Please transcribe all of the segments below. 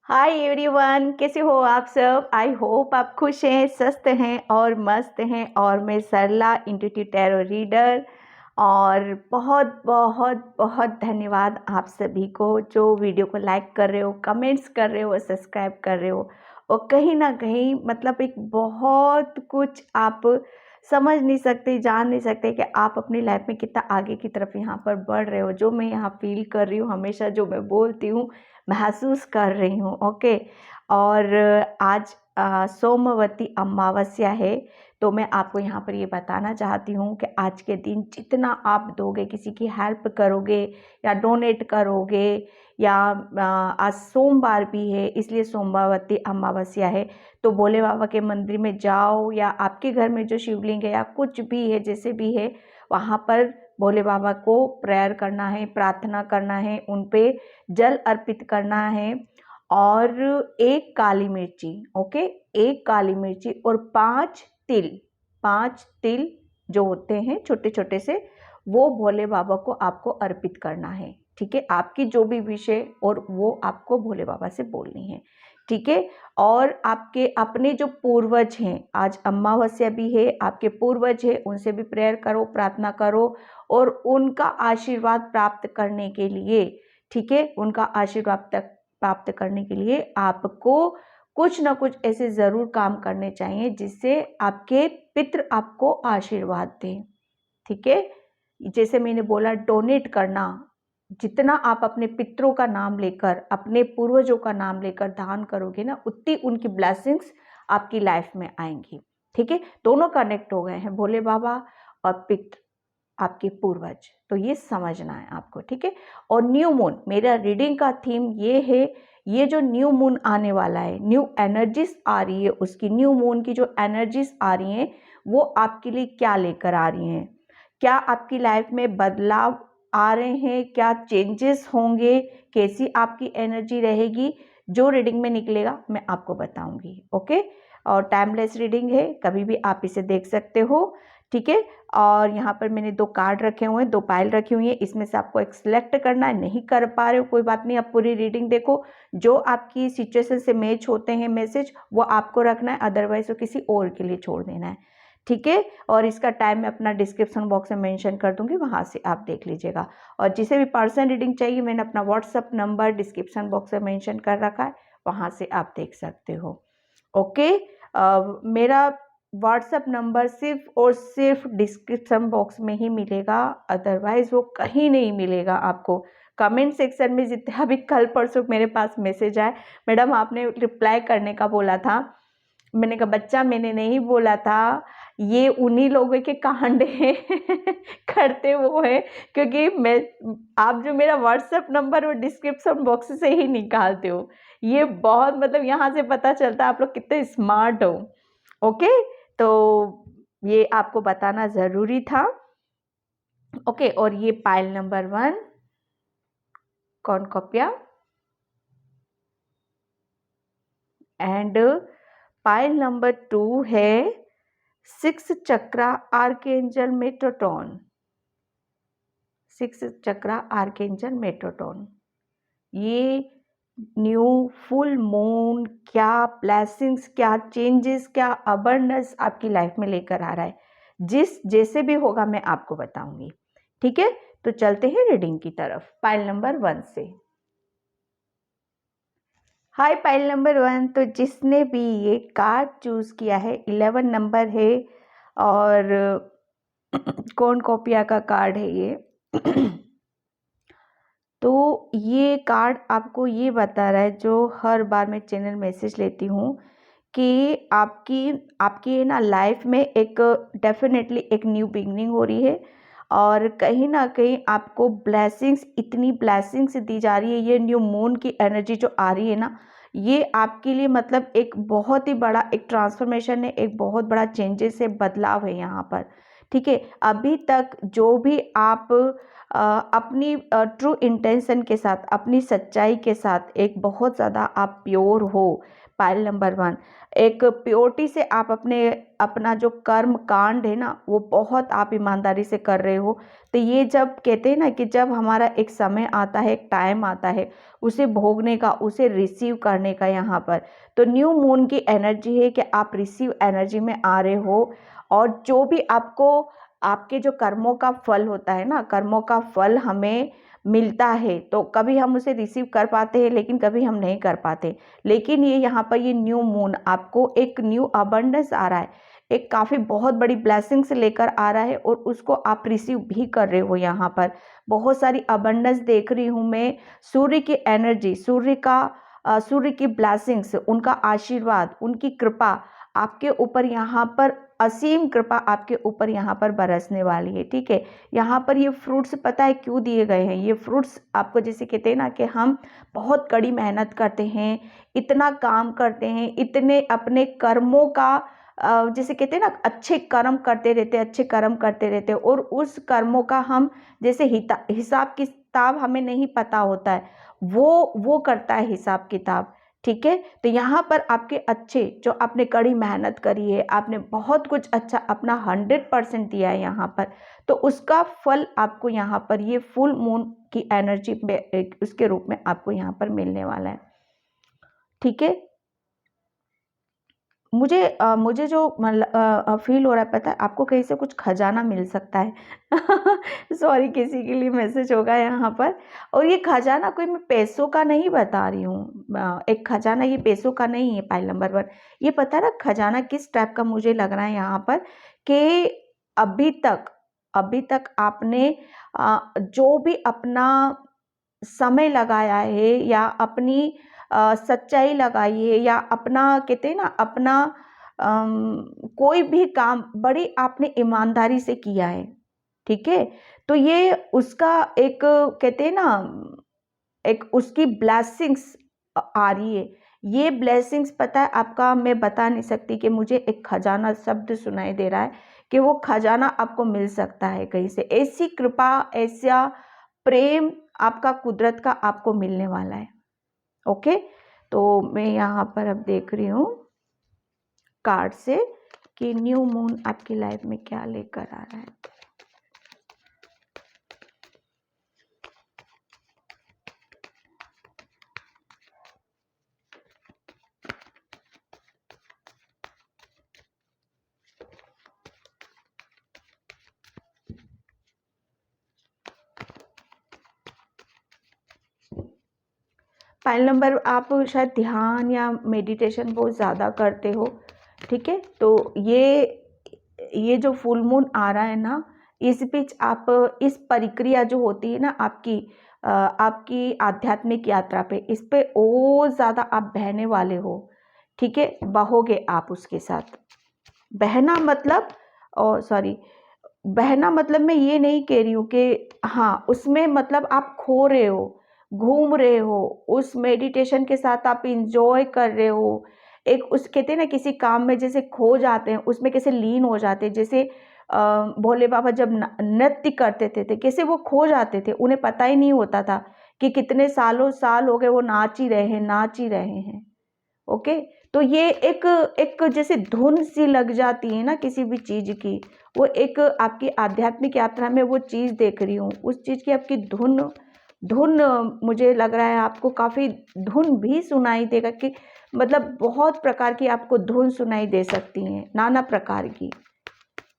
Hi everyone, कैसे हो आप सब। आई होप आप खुश हैं, स्वस्थ हैं और मस्त हैं। और मैं सरला इंट्यूटिव टैरो रीडर। और बहुत बहुत बहुत धन्यवाद आप सभी को जो वीडियो को लाइक कर रहे हो, कमेंट्स कर रहे हो, सब्सक्राइब कर रहे हो। और कहीं ना कहीं मतलब एक बहुत कुछ आप समझ नहीं सकते, जान नहीं सकते कि आप अपनी लाइफ में कितना आगे की तरफ यहाँ पर बढ़ रहे हो। जो मैं यहाँ फील कर रही हूँ, हमेशा जो मैं बोलती हूँ, महसूस कर रही हूँ। ओके। और आज सोमवती अमावस्या है, तो मैं आपको यहाँ पर ये बताना चाहती हूँ कि आज के दिन जितना आप दोगे, किसी की हेल्प करोगे या डोनेट करोगे, या आज सोमवार भी है इसलिए सोमवती अमावस्या है, तो भोले बाबा के मंदिर में जाओ या आपके घर में जो शिवलिंग है या कुछ भी है, जैसे भी है, वहाँ पर भोले बाबा को प्रेयर करना है, प्रार्थना करना है, उन पे जल अर्पित करना है। और एक काली मिर्ची, ओके, एक काली मिर्ची और 5 तिल जो होते हैं छोटे छोटे से, वो भोले बाबा को आपको अर्पित करना है। ठीक है, आपकी जो भी विश है और वो आपको भोले बाबा से बोलनी है। ठीक है। और आपके अपने जो पूर्वज हैं, आज अमावस्या भी है, आपके पूर्वज है, उनसे भी प्रेयर करो, प्रार्थना करो और उनका आशीर्वाद प्राप्त करने के लिए, ठीक है, उनका आशीर्वाद तक प्राप्त करने के लिए आपको कुछ ना कुछ ऐसे ज़रूर काम करने चाहिए जिससे आपके पितृ आपको आशीर्वाद दें। ठीक है। जैसे मैंने बोला, डोनेट करना, जितना आप अपने पितरों का नाम लेकर, अपने पूर्वजों का नाम लेकर दान करोगे ना, उतनी उनकी ब्लेसिंग्स आपकी लाइफ में आएंगी। ठीक है, दोनों कनेक्ट हो गए हैं, भोले बाबा और पितृ, आपके पूर्वज। तो ये समझना है आपको। ठीक है। और न्यू मून, मेरा रीडिंग का थीम ये है, ये जो न्यू मून आने वाला है, न्यू एनर्जीज आ रही है, उसकी न्यू मून की जो एनर्जीज आ रही हैं वो आपके लिए क्या लेकर आ रही हैं, क्या आपकी लाइफ में बदलाव आ रहे हैं, क्या चेंजेस होंगे, कैसी आपकी एनर्जी रहेगी, जो रीडिंग में निकलेगा मैं आपको बताऊंगी। ओके। और टाइमलेस रीडिंग है, कभी भी आप इसे देख सकते हो। ठीक है। और यहाँ पर मैंने 2 कार्ड रखे हुए हैं, 2 पाइल रखी हुई है, इसमें से आपको एक सिलेक्ट करना है। नहीं कर पा रहे हो कोई बात नहीं, आप पूरी रीडिंग देखो, जो आपकी सिचुएशन से मैच होते हैं मैसेज वो आपको रखना है, अदरवाइज वो किसी और के लिए छोड़ देना है। ठीक है। और इसका टाइम मैं अपना डिस्क्रिप्शन बॉक्स में मेंशन कर दूंगी, वहां से आप देख लीजिएगा। और जिसे भी पर्सनल रीडिंग चाहिए, मैंने अपना व्हाट्सअप नंबर डिस्क्रिप्शन बॉक्स में मेंशन कर रखा है, वहां से आप देख सकते हो। ओके। मेरा व्हाट्सअप नंबर सिर्फ और सिर्फ डिस्क्रिप्शन बॉक्स में ही मिलेगा, अदरवाइज वो कहीं नहीं मिलेगा आपको। कमेंट सेक्शन में जितना भी कल परसों मेरे पास मैसेज आए, मैडम आपने रिप्लाई करने का बोला था, मैंने कहा बच्चा मैंने नहीं बोला था, ये उन्हीं लोगों के कांड हैं करते वो है, क्योंकि मैं, आप जो मेरा व्हाट्सएप नंबर वो डिस्क्रिप्शन बॉक्स से ही निकालते हो, ये बहुत मतलब यहाँ से पता चलता है आप लोग कितने स्मार्ट हो। ओके। तो ये आपको बताना ज़रूरी था। ओके। और ये pile number 1 cornucopia, and pile number 2 है 6 चक्रा आर्कएंजल मेट्रोटोन, 6 चक्रा आर्कएंजल मेट्रोटोन। ये न्यू फुल मून क्या ब्लेसिंग्स, क्या चेंजेस, क्या अबंडेंस आपकी लाइफ में लेकर आ रहा है, जिस जैसे भी होगा मैं आपको बताऊंगी। ठीक है। तो चलते हैं रीडिंग की तरफ, पाइल नंबर 1 से। हाय पाइल नंबर 1, तो जिसने भी ये कार्ड चूज किया है, 11 नंबर है और कॉर्नकोपिया का कार्ड है ये तो ये कार्ड आपको ये बता रहा है, जो हर बार मैं चैनल मैसेज लेती हूँ, कि आपकी आपकी ना लाइफ में एक डेफिनेटली एक न्यू बिगनिंग हो रही है, और कहीं ना कहीं आपको ब्लेसिंग्स, इतनी ब्लेसिंग्स दी जा रही है। ये न्यू मून की एनर्जी जो आ रही है ना, ये आपके लिए मतलब एक बहुत ही बड़ा एक ट्रांसफॉर्मेशन है, एक बहुत बड़ा चेंजेस है, बदलाव है यहाँ पर। ठीक है। अभी तक जो भी आप अपनी ट्रू इंटेंशन के साथ, अपनी सच्चाई के साथ, एक बहुत ज़्यादा आप प्योर हो, पायल नंबर 1, एक प्योरिटी से आप अपना जो कर्म कांड है ना वो बहुत आप ईमानदारी से कर रहे हो। तो ये जब कहते हैं ना कि जब हमारा एक समय आता है, एक टाइम आता है उसे भोगने का, उसे रिसीव करने का यहाँ पर, तो न्यू मून की एनर्जी है कि आप रिसीव एनर्जी में आ रहे हो। और जो भी आपको आपके जो कर्मों का फल होता है ना, कर्मों का फल हमें मिलता है, तो कभी हम उसे रिसीव कर पाते हैं लेकिन कभी हम नहीं कर पाते। लेकिन ये यहाँ पर ये न्यू मून आपको एक न्यू अबंडेंस आ रहा है, एक काफ़ी बहुत बड़ी ब्लेसिंग्स लेकर आ रहा है और उसको आप रिसीव भी कर रहे हो। यहाँ पर बहुत सारी अबंडेंस देख रही हूँ मैं, सूर्य की एनर्जी, सूर्य की ब्लेसिंग्स, उनका आशीर्वाद, उनकी कृपा आपके ऊपर यहाँ पर, असीम कृपा आपके ऊपर यहाँ पर बरसने वाली है। ठीक है, यहाँ पर ये फ्रूट्स पता है क्यों दिए गए हैं? ये फ्रूट्स आपको जैसे कहते हैं ना कि हम बहुत कड़ी मेहनत करते हैं, इतना काम करते हैं, इतने अपने कर्मों का जैसे कहते हैं ना अच्छे कर्म करते रहते हैं, अच्छे कर्म करते रहते हैं, और उस कर्मों का हम जैसे हिसाब किताब हमें नहीं पता होता है, वो करता है हिसाब किताब। ठीक है, तो यहाँ पर आपके अच्छे जो आपने कड़ी मेहनत करी है, आपने बहुत कुछ अच्छा अपना 100% दिया है यहाँ पर, तो उसका फल आपको यहाँ पर ये फुल मून की एनर्जी उसके रूप में आपको यहाँ पर मिलने वाला है। ठीक है, मुझे जो फील हो रहा है पता है आपको, कहीं से कुछ खजाना मिल सकता है। सॉरी, किसी के लिए मैसेज होगा यहाँ पर। और ये खजाना कोई मैं पैसों का नहीं बता रही हूँ, एक खजाना ये पैसों का नहीं है पाइल नंबर 1। ये पता है ना खजाना किस टाइप का मुझे लग रहा है यहाँ पर, कि अभी तक आपने जो भी अपना समय लगाया है या अपनी सच्चाई लगाई है या अपना कहते हैं ना अपना कोई भी काम बड़ी आपने ईमानदारी से किया है। ठीक है, तो ये उसका एक कहते हैं ना एक उसकी ब्लेसिंग्स आ रही है। ये ब्लेसिंग्स पता है आपका, मैं बता नहीं सकती, कि मुझे एक खजाना शब्द सुनाई दे रहा है कि वो खजाना आपको मिल सकता है कहीं से। ऐसी कृपा, ऐसा प्रेम आपका कुदरत का आपको मिलने वाला है। ओके, तो मैं यहाँ पर अब देख रही हूँ कार्ड से कि न्यू मून आपकी लाइफ में क्या लेकर आ रहा है। फाइल नंबर, आप शायद ध्यान या मेडिटेशन बहुत ज़्यादा करते हो। ठीक है, तो ये जो फुल मून आ रहा है ना, इस बीच आप इस प्रक्रिया जो होती है ना आपकी आध्यात्मिक यात्रा पे, इस पे और ज़्यादा आप बहने वाले हो। ठीक है, बहोगे आप उसके साथ। बहना मतलब, सॉरी, बहना मतलब मैं ये नहीं कह रही हूँ कि हाँ उसमें मतलब आप खो रहे हो, घूम रहे हो, उस मेडिटेशन के साथ आप इंजॉय कर रहे हो। एक उस कहते हैं ना किसी काम में जैसे खो जाते हैं, उसमें कैसे लीन हो जाते हैं, जैसे भोले बाबा जब नृत्य करते थे कैसे वो खो जाते थे, उन्हें पता ही नहीं होता था कि कितने सालों साल हो गए वो नाच ही रहे हैं, नाच ही रहे हैं। ओके, तो ये एक एक जैसे धुन सी लग जाती है ना किसी भी चीज की, वो एक आपकी आध्यात्मिक यात्रा में वो चीज देख रही हूँ, उस चीज की आपकी धुन धुन मुझे लग रहा है आपको काफी धुन भी सुनाई देगा, कि मतलब बहुत प्रकार की आपको धुन सुनाई दे सकती है, नाना प्रकार की।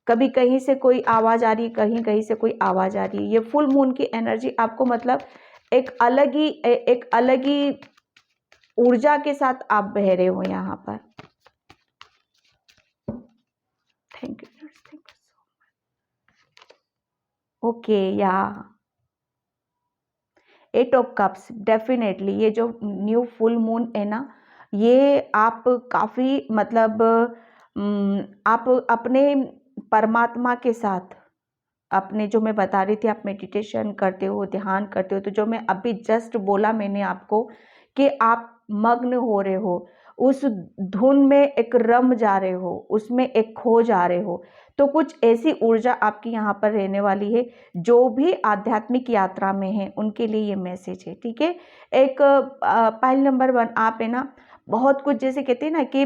कभी कहीं से कोई आवाज आ रही है, कहीं कहीं से कोई आवाज आ रही है। ये फुल मून की एनर्जी आपको मतलब एक अलग ही ऊर्जा के साथ आप बह रहे हो यहाँ पर। Thank you, thank you. Okay, या 8 ऑफ कप्स, डेफिनेटली ये जो न्यू फुल मून है ना, ये आप काफ़ी मतलब आप अपने परमात्मा के साथ, अपने जो मैं बता रही थी आप मेडिटेशन करते हो, ध्यान करते हो, तो जो मैं अभी जस्ट बोला मैंने आपको कि आप मग्न हो रहे हो, उस धुन में एक रम जा रहे हो, उसमें एक खो जा रहे हो। तो कुछ ऐसी ऊर्जा आपकी यहाँ पर रहने वाली है। जो भी आध्यात्मिक यात्रा में है उनके लिए ये मैसेज है, ठीक है। एक पाइल नंबर 1, आप है ना बहुत कुछ, जैसे कहते हैं ना कि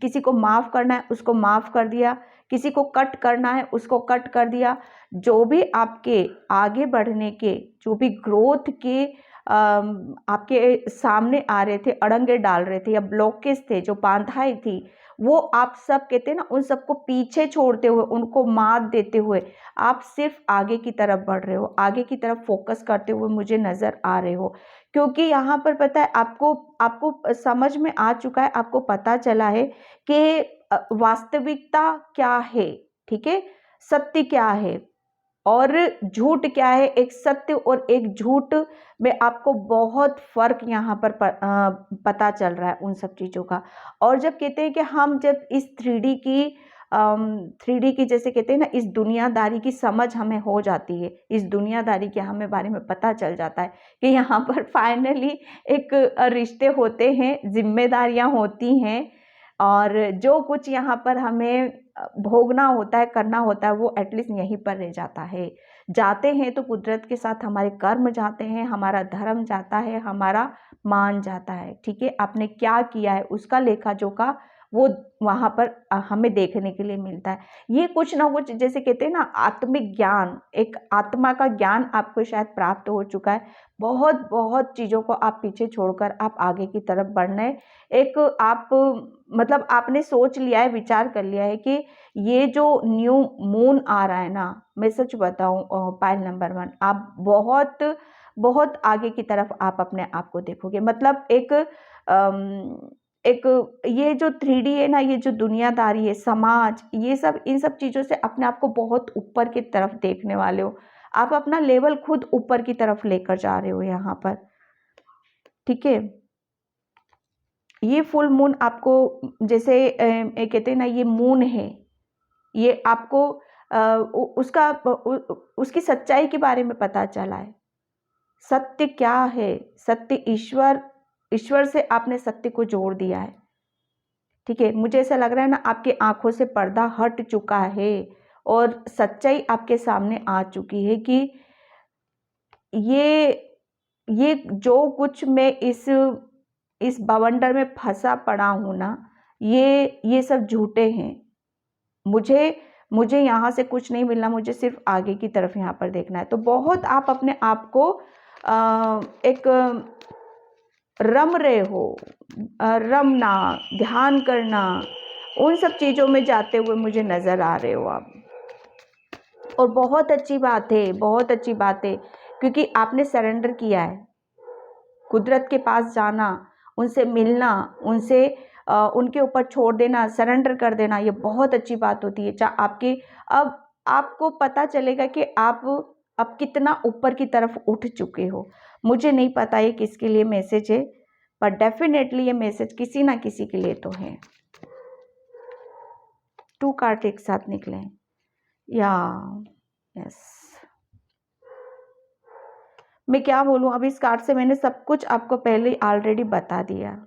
किसी को माफ़ करना है उसको माफ़ कर दिया, किसी को कट करना है उसको कट कर दिया। जो भी आपके आगे बढ़ने के, जो भी ग्रोथ के आपके सामने आ रहे थे, अड़ंगे डाल रहे थे या ब्लॉकेज थे, जो बाधाएं थी, वो आप सब कहते हैं ना, उन सबको पीछे छोड़ते हुए, उनको मात देते हुए आप सिर्फ आगे की तरफ बढ़ रहे हो, आगे की तरफ फोकस करते हुए मुझे नज़र आ रहे हो। क्योंकि यहाँ पर पता है आपको आपको समझ में आ चुका है, आपको पता चला है कि वास्तविकता क्या है, ठीक है, सत्य क्या है और झूठ क्या है। एक सत्य और एक झूठ में आपको बहुत फर्क यहाँ पर पता चल रहा है उन सब चीज़ों का। और जब कहते हैं कि हम जब इस 3D की जैसे कहते हैं ना, इस दुनियादारी की समझ हमें हो जाती है, इस दुनियादारी के हमें बारे में पता चल जाता है कि यहाँ पर फाइनली एक रिश्ते होते हैं, जिम्मेदारियाँ होती हैं, और जो कुछ यहाँ पर हमें भोगना होता है, करना होता है, वो एटलीस्ट यहीं पर रह जाता है। जाते हैं तो कुदरत के साथ हमारे कर्म जाते हैं, हमारा धर्म जाता है, हमारा मान जाता है, ठीक है। आपने क्या किया है उसका लेखा जोखा वो वहाँ पर हमें देखने के लिए मिलता है। ये कुछ ना कुछ, जैसे कहते हैं ना, आत्मिक ज्ञान, एक आत्मा का ज्ञान आपको शायद प्राप्त हो चुका है। बहुत बहुत चीज़ों को आप पीछे छोड़कर आप आगे की तरफ बढ़ना है। एक आप मतलब आपने सोच लिया है, विचार कर लिया है कि ये जो न्यू मून आ रहा है ना, मैं सच बताऊं पाइल नंबर 1, आप बहुत बहुत आगे की तरफ आप अपने आप को देखोगे। मतलब एक ये जो 3D है ना, ये जो दुनियादारी है, समाज, ये सब, इन सब चीज़ों से अपने आप को बहुत ऊपर की तरफ देखने वाले हो। आप अपना लेवल खुद ऊपर की तरफ लेकर जा रहे हो यहाँ पर, ठीक है। ये फुल मून आपको, जैसे कहते हैं ना, ये मून है, ये आपको उसकी सच्चाई के बारे में पता चला है। सत्य क्या है? सत्य ईश्वर से आपने सत्य को जोड़ दिया है, ठीक है। मुझे ऐसा लग रहा है ना, आपकी आंखों से पर्दा हट चुका है और सच्चाई आपके सामने आ चुकी है कि ये जो कुछ मैं इस बवंडर में फंसा पड़ा हूं ना, ये सब झूठे हैं। मुझे यहाँ से कुछ नहीं मिलना, मुझे सिर्फ आगे की तरफ यहाँ पर देखना है। तो बहुत आप अपने आप को एक रम रहे हो, रमना, ध्यान करना, उन सब चीज़ों में जाते हुए मुझे नज़र आ रहे हो आप। और बहुत अच्छी बात है, बहुत अच्छी बात है, क्योंकि आपने सरेंडर किया है। कुदरत के पास जाना, उनसे मिलना, उनसे उनके ऊपर छोड़ देना, सरेंडर कर देना, ये बहुत अच्छी बात होती है। आपके अब आपको पता चलेगा कि आप अब कितना ऊपर की तरफ उठ चुके हो। मुझे नहीं पता ये किसके लिए मैसेज है, पर डेफिनेटली ये मैसेज किसी ना किसी के लिए तो है। 2 कार्ड एक साथ निकले, या यस, मैं क्या बोलूं, अब इस कार्ड से मैंने सब कुछ आपको पहले ऑलरेडी बता दिया।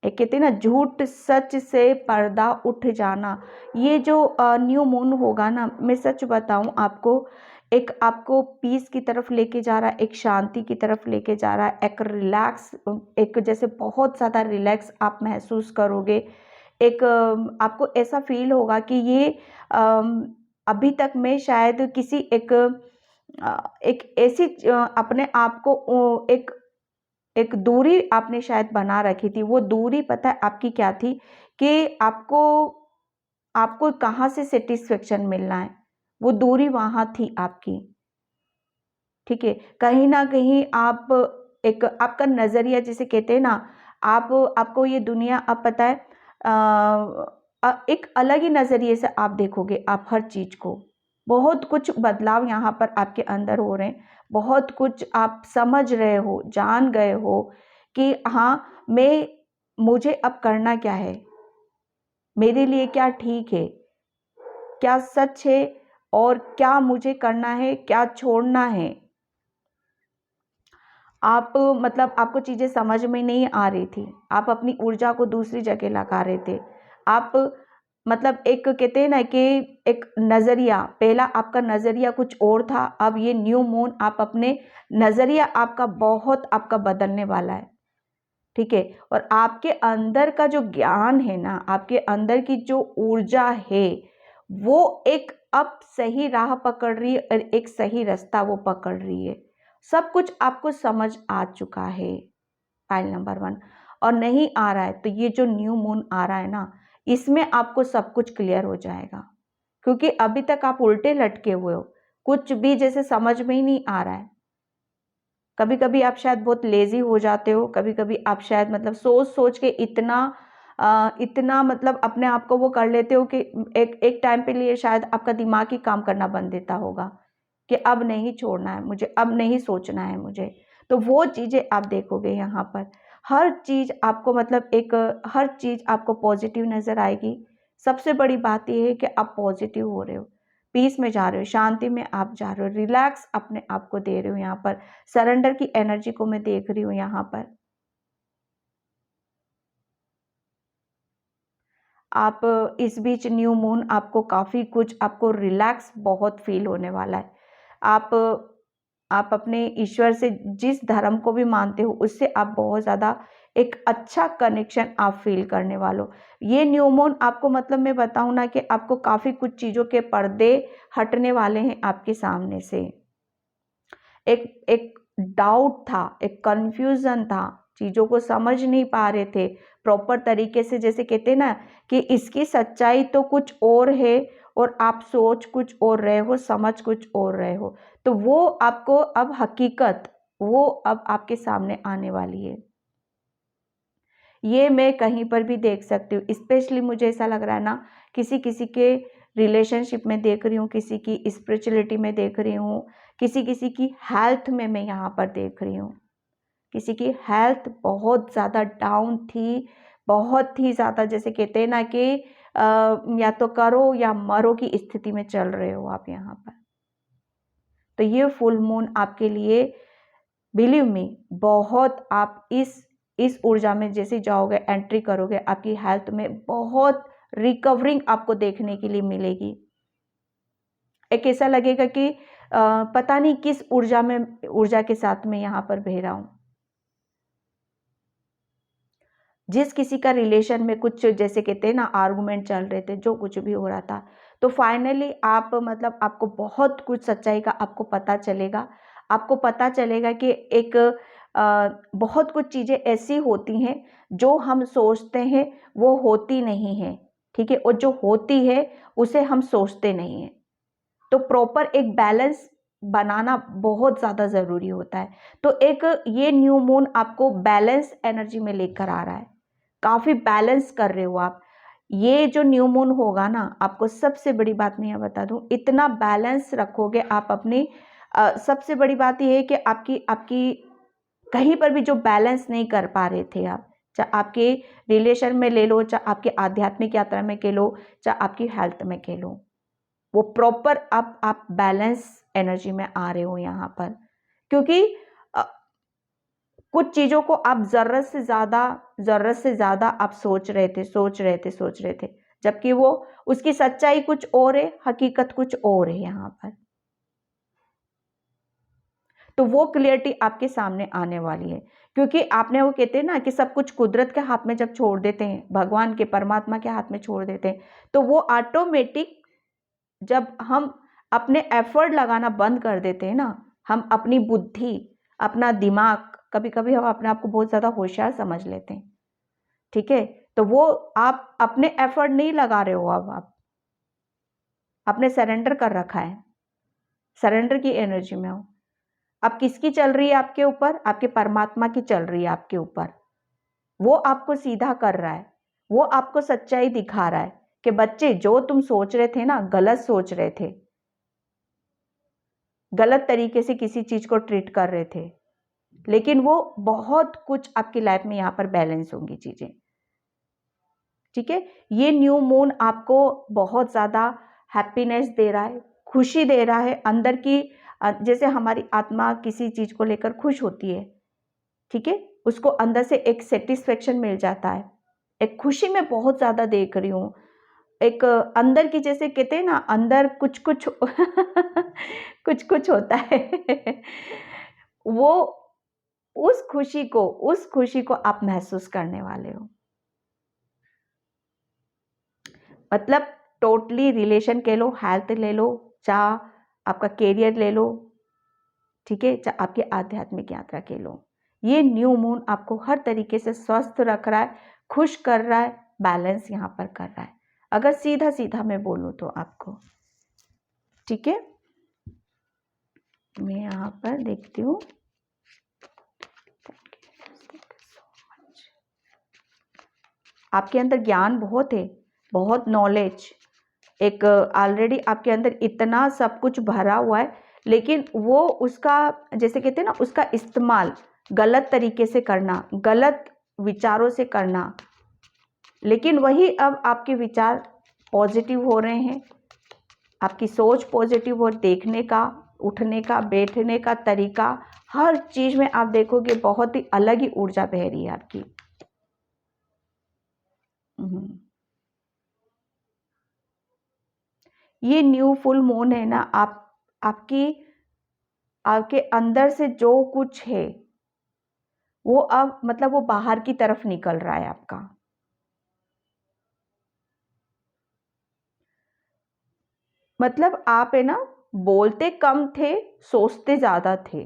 एक कहते हैं ना, झूठ सच से पर्दा उठ जाना। ये जो न्यू मून होगा ना, मैं सच बताऊं आपको, एक आपको पीस की तरफ लेके जा रहा है, एक शांति की तरफ लेके जा रहा है, एक रिलैक्स, एक जैसे बहुत ज़्यादा रिलैक्स आप महसूस करोगे। एक आपको ऐसा फील होगा कि ये अभी तक मैं शायद किसी एक ऐसी अपने आप को एक दूरी आपने शायद बना रखी थी। वो दूरी पता है आपकी क्या थी, कि आपको कहाँ से सेटिस्फेक्शन मिलना है, वो दूरी वहाँ थी आपकी, ठीक है। कहीं ना कहीं आप एक आपका नज़रिया, जिसे कहते हैं ना, आपको ये दुनिया अब पता है, एक अलग ही नज़रिए से आप देखोगे आप हर चीज़ को। बहुत कुछ बदलाव यहाँ पर आपके अंदर हो रहे हैं, बहुत कुछ आप समझ रहे हो, जान गए हो कि हाँ, मुझे अब करना क्या है, मेरे लिए क्या ठीक है, क्या सच है, और क्या मुझे करना है, क्या छोड़ना है। आप मतलब आपको चीज़ें समझ में नहीं आ रही थी, आप अपनी ऊर्जा को दूसरी जगह लगा रहे थे। आप मतलब एक कहते हैं ना कि एक नज़रिया, पहला आपका नज़रिया कुछ और था, अब ये न्यू मून आप अपने नज़रिया आपका बहुत आपका बदलने वाला है, ठीक है। और आपके अंदर का जो ज्ञान है ना, आपके अंदर की जो ऊर्जा है, वो एक अब सही राह पकड़ रही है और एक सही रास्ता वो पकड़ रही है। सब कुछ आपको समझ आ चुका है, फाइल नंबर 1। और नहीं आ रहा है तो ये जो न्यू मून आ रहा है ना, इसमें आपको सब कुछ क्लियर हो जाएगा, क्योंकि अभी तक आप उल्टे लटके हुए हो, कुछ भी जैसे समझ में ही नहीं आ रहा है। कभी कभी आप शायद बहुत लेजी हो जाते हो, कभी कभी आप शायद मतलब सोच सोच के इतना मतलब अपने आप को वो कर लेते हो कि एक एक टाइम पे लिए शायद आपका दिमाग ही काम करना बंद देता होगा कि अब नहीं छोड़ना है मुझे, अब नहीं सोचना है मुझे। तो वो चीज़ें आप देखोगे यहाँ पर, हर चीज़ आपको मतलब हर चीज़ आपको पॉजिटिव नज़र आएगी। सबसे बड़ी बात यह है कि आप पॉजिटिव हो रहे हो, पीस में जा रहे हो, शांति में आप जा रहे हो, रिलैक्स अपने आप को दे रहे हो। यहाँ पर सरेंडर की एनर्जी को मैं देख रही हूँ यहाँ पर। आप इस बीच न्यू मून आपको काफ़ी कुछ आपको रिलैक्स बहुत फील होने वाला है। आप आप अपने ईश्वर से जिस धर्म को भी मानते हो उससे आप बहुत ज़्यादा एक अच्छा कनेक्शन आप फील करने वाले हो। ये न्यू मून आपको मतलब मैं बताऊँ ना कि आपको काफ़ी कुछ चीज़ों के पर्दे हटने वाले हैं आपके सामने से। एक एक डाउट था, एक कन्फ्यूज़न था, चीज़ों को समझ नहीं पा रहे थे प्रॉपर तरीके से, जैसे कहते हैं ना कि इसकी सच्चाई तो कुछ और है और आप सोच कुछ और रहे हो, समझ कुछ और रहे हो। तो वो आपको अब हकीकत, वो अब आपके सामने आने वाली है। ये मैं कहीं पर भी देख सकती हूँ, स्पेशली मुझे ऐसा लग रहा है ना, किसी किसी के रिलेशनशिप में देख रही हूँ, किसी की स्पिरिचुअलिटी में देख रही हूँ, किसी किसी की हेल्थ में मैं यहाँ पर देख रही हूँ। किसी की हेल्थ बहुत ज़्यादा डाउन थी, बहुत ही ज़्यादा, जैसे कहते हैं ना कि या तो करो या मरो की स्थिति में चल रहे हो आप यहाँ पर। तो ये फुल मून आपके लिए, बिलीव मी, बहुत आप इस ऊर्जा में जैसे जाओगे, एंट्री करोगे, आपकी हेल्थ में बहुत रिकवरिंग आपको देखने के लिए मिलेगी। एक ऐसा लगेगा कि पता नहीं किस ऊर्जा के साथ में यहाँ पर बह रहा हूँ। जिस किसी का रिलेशन में कुछ जैसे कहते हैं ना आर्गुमेंट चल रहे थे, जो कुछ भी हो रहा था, तो फाइनली आप मतलब आपको बहुत कुछ सच्चाई का आपको पता चलेगा। आपको पता चलेगा कि एक बहुत कुछ चीज़ें ऐसी होती हैं जो हम सोचते हैं वो होती नहीं है, ठीक है, और जो होती है उसे हम सोचते नहीं हैं। तो प्रॉपर एक बैलेंस बनाना बहुत ज़्यादा ज़रूरी होता है। तो एक ये न्यू मून आपको बैलेंस एनर्जी में लेकर आ रहा है, काफ़ी बैलेंस कर रहे हो आप। ये जो न्यू मून होगा ना, आपको सबसे बड़ी बात मैं यह बता दूं, इतना बैलेंस रखोगे आप अपनी सबसे बड़ी बात यह है कि आपकी आपकी कहीं पर भी जो बैलेंस नहीं कर पा रहे थे आप, चाहे आपके रिलेशन में ले लो, चाहे आपके आध्यात्मिक यात्रा में के लो, चाहे आपकी हेल्थ में के लो, वो प्रॉपर आप बैलेंस एनर्जी में आ रहे हो यहाँ पर। क्योंकि कुछ चीज़ों को आप ज़रूरत से ज़्यादा आप सोच रहे थे, जबकि वो उसकी सच्चाई कुछ और है, हकीकत कुछ और है यहाँ पर। तो वो क्लियरिटी आपके सामने आने वाली है, क्योंकि आपने वो कहते हैं ना कि सब कुछ कुदरत के हाथ में जब छोड़ देते हैं, भगवान के परमात्मा के हाथ में छोड़ देते हैं, तो वो ऑटोमेटिक, जब हम अपने एफर्ट लगाना बंद कर देते हैं ना, हम अपनी बुद्धि, अपना दिमाग, कभी कभी हम अपने आप को बहुत ज़्यादा होशियार समझ लेते हैं, ठीक है, तो वो आप अपने एफर्ट नहीं लगा रहे हो, अब आप आपने सरेंडर कर रखा है, सरेंडर की एनर्जी में हो। अब किसकी चल रही है आपके ऊपर? आपके परमात्मा की चल रही है आपके ऊपर। वो आपको सीधा कर रहा है, वो आपको सच्चाई दिखा रहा है कि बच्चे, जो तुम सोच रहे थे ना, गलत सोच रहे थे, गलत तरीके से किसी चीज को ट्रीट कर रहे थे, लेकिन वो बहुत कुछ आपकी लाइफ में यहाँ पर बैलेंस होंगी चीजें, ठीक है। ये न्यू मून आपको बहुत ज़्यादा हैप्पीनेस दे रहा है, खुशी दे रहा है अंदर की। जैसे हमारी आत्मा किसी चीज़ को लेकर खुश होती है, ठीक है, उसको अंदर से एक सेटिस्फेक्शन मिल जाता है, एक खुशी मैं बहुत ज़्यादा देख रही हूँ, एक अंदर की, जैसे कहते हैं ना, अंदर कुछ कुछ कुछ कुछ होता है वो उस खुशी को आप महसूस करने वाले हो। मतलब टोटली रिलेशन कह लो, हेल्थ ले लो, चाहे आपका कैरियर ले लो, ठीक है, चाहे आपकी आध्यात्मिक यात्रा के लो, ये न्यू मून आपको हर तरीके से स्वस्थ रख रहा है, खुश कर रहा है, बैलेंस यहाँ पर कर रहा है, अगर सीधा सीधा मैं बोलूँ तो आपको। ठीक है, मैं यहाँ पर देखती हूँ। आपके अंदर ज्ञान बहुत है, बहुत नॉलेज, एक ऑलरेडी आपके अंदर इतना सब कुछ भरा हुआ है, लेकिन वो उसका, जैसे कहते हैं ना, उसका इस्तेमाल गलत तरीके से करना, गलत विचारों से करना। लेकिन वही अब आपके विचार पॉजिटिव हो रहे हैं, आपकी सोच पॉजिटिव हो, देखने का, उठने का, बैठने का तरीका, हर चीज में आप देखोगे बहुत ही अलग ही ऊर्जा बह रही है आपकी। ये न्यू फुल मून है ना, आपके अंदर से जो कुछ है वो अब मतलब वो बाहर की तरफ निकल रहा है आपका। मतलब आप है ना, बोलते कम थे, सोचते ज्यादा थे।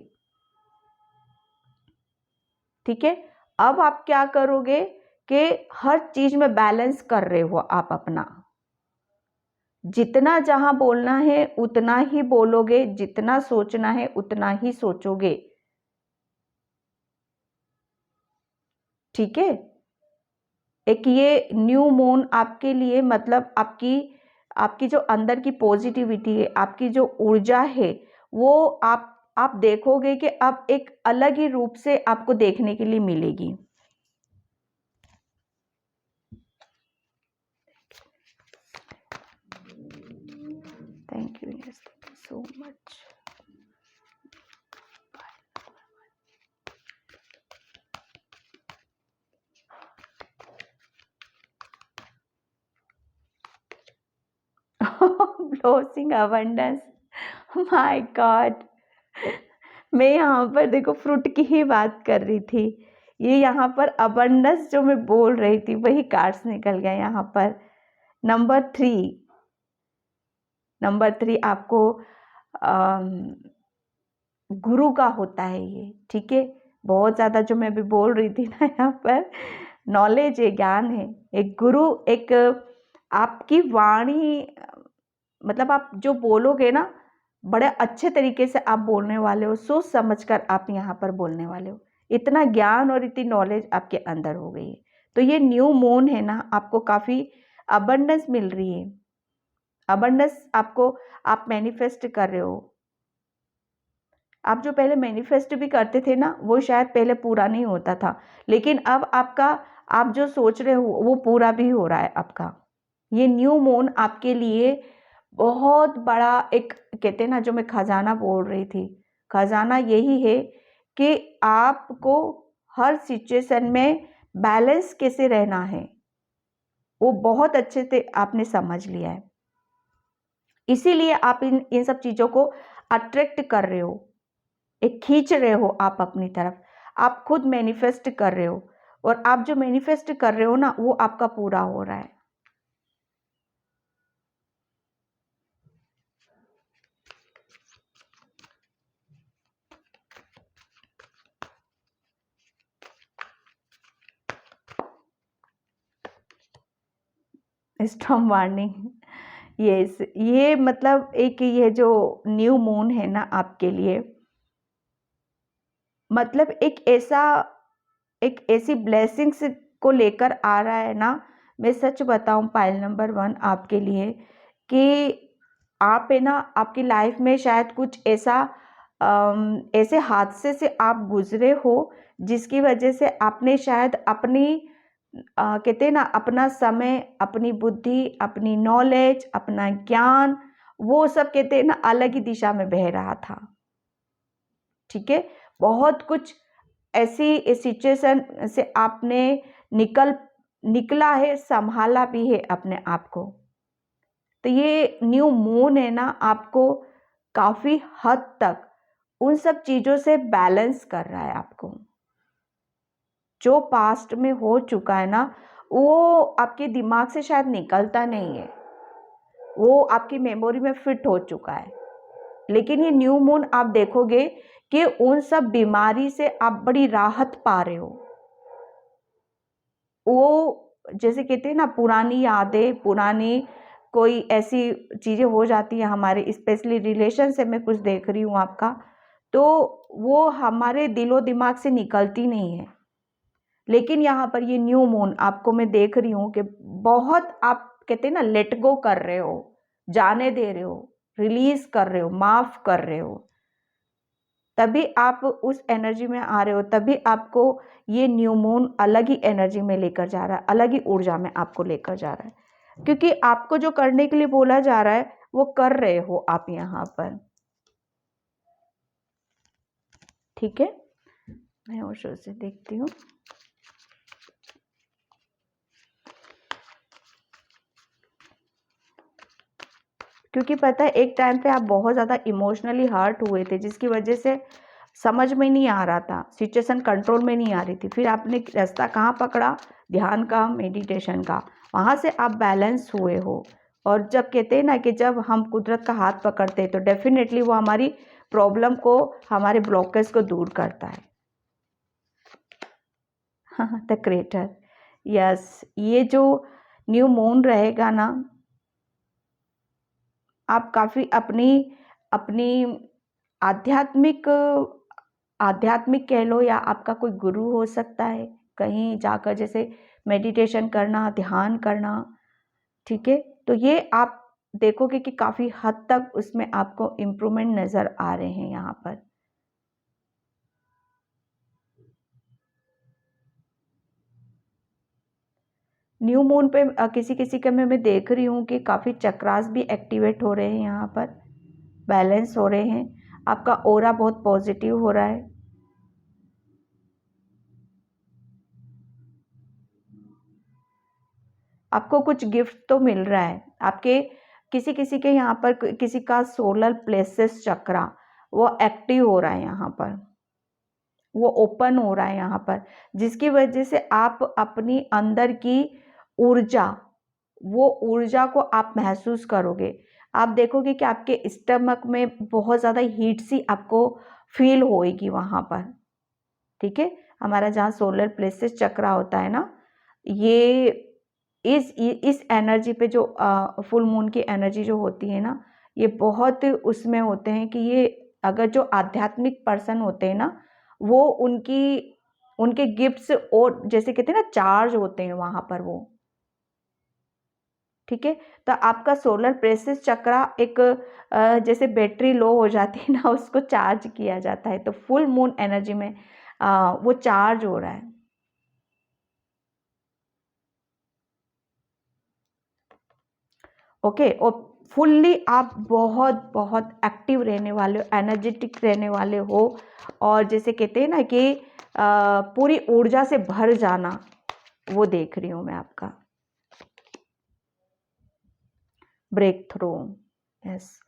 ठीक है, अब आप क्या करोगे कि हर चीज में बैलेंस कर रहे हो आप अपना, जितना जहां बोलना है उतना ही बोलोगे, जितना सोचना है उतना ही सोचोगे। ठीक है, एक ये न्यू मून आपके लिए, मतलब आपकी जो अंदर की पॉजिटिविटी है, आपकी जो ऊर्जा है, वो आप देखोगे कि अब एक अलग ही रूप से आपको देखने के लिए मिलेगी। Thank you, yes, thank you so much. Blessing abundance, my God. मैं यहाँ पर देखो फ्रूट की ही बात कर रही थी, ये यहाँ पर अबंडेंस जो मैं बोल रही थी वही कार्ड्स निकल गए यहाँ पर। नंबर 3 आपको गुरु का होता है ये। ठीक है, बहुत ज़्यादा जो मैं अभी बोल रही थी ना, यहाँ पर नॉलेज है, ज्ञान है। एक गुरु, एक आपकी वाणी, मतलब आप जो बोलोगे ना, बड़े अच्छे तरीके से आप बोलने वाले हो, सोच समझकर आप यहाँ पर बोलने वाले हो, इतना ज्ञान और इतनी नॉलेज आपके अंदर हो गई है। तो ये न्यू मून है ना, आपको काफ़ी अबंडेंस मिल रही है, अबंडेंस आपको, आप मैनिफेस्ट कर रहे हो। आप जो पहले मैनिफेस्ट भी करते थे ना, वो शायद पहले पूरा नहीं होता था, लेकिन अब आप जो सोच रहे हो वो पूरा भी हो रहा है आपका। ये न्यू मून आपके लिए बहुत बड़ा एक, कहते हैं ना, जो मैं खजाना बोल रही थी, खजाना यही है कि आपको हर सिचुएशन में बैलेंस कैसे रहना है, वो बहुत अच्छे से आपने समझ लिया है। इसीलिए आप इन सब चीज़ों को अट्रैक्ट कर रहे हो, एक खींच रहे हो आप अपनी तरफ, आप खुद मैनिफेस्ट कर रहे हो, और आप जो मैनिफेस्ट कर रहे हो ना, वो आपका पूरा हो रहा है। स्टॉर्म वार्निंग, यस, ये मतलब एक, ये जो न्यू मून है ना आपके लिए, मतलब एक ऐसी ब्लेसिंग्स को लेकर आ रहा है ना। मैं सच बताऊं, पाइल नंबर 1 आपके लिए, कि आप है ना, आपकी लाइफ में शायद कुछ ऐसे हादसे से आप गुजरे हो, जिसकी वजह से आपने शायद अपनी कहते हैं ना, अपना समय, अपनी बुद्धि, अपनी नॉलेज, अपना ज्ञान, वो सब कहते हैं ना अलग ही दिशा में बह रहा था। ठीक है, बहुत कुछ ऐसी सिचुएशन से आपने निकला है, संभाला भी है अपने आप को। तो ये न्यू मून है ना, आपको काफ़ी हद तक उन सब चीज़ों से बैलेंस कर रहा है आपको। जो पास्ट में हो चुका है ना, वो आपके दिमाग से शायद निकलता नहीं है, वो आपकी मेमोरी में फिट हो चुका है। लेकिन ये न्यू मून आप देखोगे कि उन सब बीमारी से आप बड़ी राहत पा रहे हो। वो जैसे कहते हैं ना, पुरानी यादें, पुरानी कोई ऐसी चीज़ें हो जाती हैं हमारे, स्पेशली रिलेशन से मैं कुछ देख रही हूँ आपका, तो वो हमारे दिलो दिमाग से निकलती नहीं है। लेकिन यहाँ पर ये न्यू मून आपको मैं देख रही हूँ कि बहुत आप कहते हैं ना, लेट गो कर रहे हो, जाने दे रहे हो, रिलीज कर रहे हो, माफ कर रहे हो, तभी आप उस एनर्जी में आ रहे हो। तभी आपको ये न्यू मून अलग ही एनर्जी में लेकर जा रहा है, अलग ही ऊर्जा में आपको लेकर जा रहा है, क्योंकि आपको जो करने के लिए बोला जा रहा है वो कर रहे हो आप यहाँ पर। ठीक है, मैं और शो से देखती हूँ। क्योंकि पता है, एक टाइम पे आप बहुत ज़्यादा इमोशनली हर्ट हुए थे, जिसकी वजह से समझ में नहीं आ रहा था, सिचुएशन कंट्रोल में नहीं आ रही थी। फिर आपने रास्ता कहाँ पकड़ा? ध्यान का, मेडिटेशन का। वहाँ से आप बैलेंस हुए हो। और जब कहते हैं ना कि जब हम कुदरत का हाथ पकड़ते हैं तो डेफिनेटली वो हमारी प्रॉब्लम को, हमारे ब्लॉकेज को दूर करता है। The creator, yes. ये जो न्यू मून रहेगा ना, आप काफ़ी अपनी अपनी आध्यात्मिक आध्यात्मिक कह लो, या आपका कोई गुरु हो सकता है, कहीं जाकर जैसे मेडिटेशन करना, ध्यान करना। ठीक है, तो ये आप देखोगे कि काफ़ी हद तक उसमें आपको इम्प्रूवमेंट नज़र आ रहे हैं यहाँ पर। न्यू मून पे किसी किसी के मैं देख रही हूँ कि काफ़ी चक्रास भी एक्टिवेट हो रहे हैं यहाँ पर, बैलेंस हो रहे हैं, आपका ऑरा बहुत पॉजिटिव हो रहा है। आपको कुछ गिफ्ट तो मिल रहा है। आपके किसी किसी के यहाँ पर, किसी का सोलर प्लेसेस चक्रा वो एक्टिव हो रहा है यहाँ पर, वो ओपन हो रहा है यहाँ पर, जिसकी वजह से आप अपनी अंदर की ऊर्जा, वो ऊर्जा को आप महसूस करोगे। आप देखोगे कि आपके स्टमक में बहुत ज़्यादा हीट सी आपको फील होएगी वहाँ पर। ठीक है, हमारा जहाँ सोलर प्लेसेस चक्रा होता है ना, ये इस एनर्जी पे जो फुल मून की एनर्जी जो होती है ना, ये बहुत उसमें होते हैं कि ये अगर जो आध्यात्मिक पर्सन होते हैं ना, वो उनके गिफ्ट्स और जैसे कहते हैं ना, चार्ज होते हैं वहाँ पर वो। ठीक है, तो आपका सोलर प्लेसेस चक्रा एक जैसे बैटरी लो हो जाती है ना, उसको चार्ज किया जाता है, तो फुल मून एनर्जी में वो चार्ज हो रहा है। ओके, और फुल्ली आप बहुत बहुत एक्टिव रहने वाले हो, एनर्जेटिक रहने वाले हो, और जैसे कहते हैं ना कि पूरी ऊर्जा से भर जाना, वो देख रही हूँ मैं आपका। Breakthrough, yes.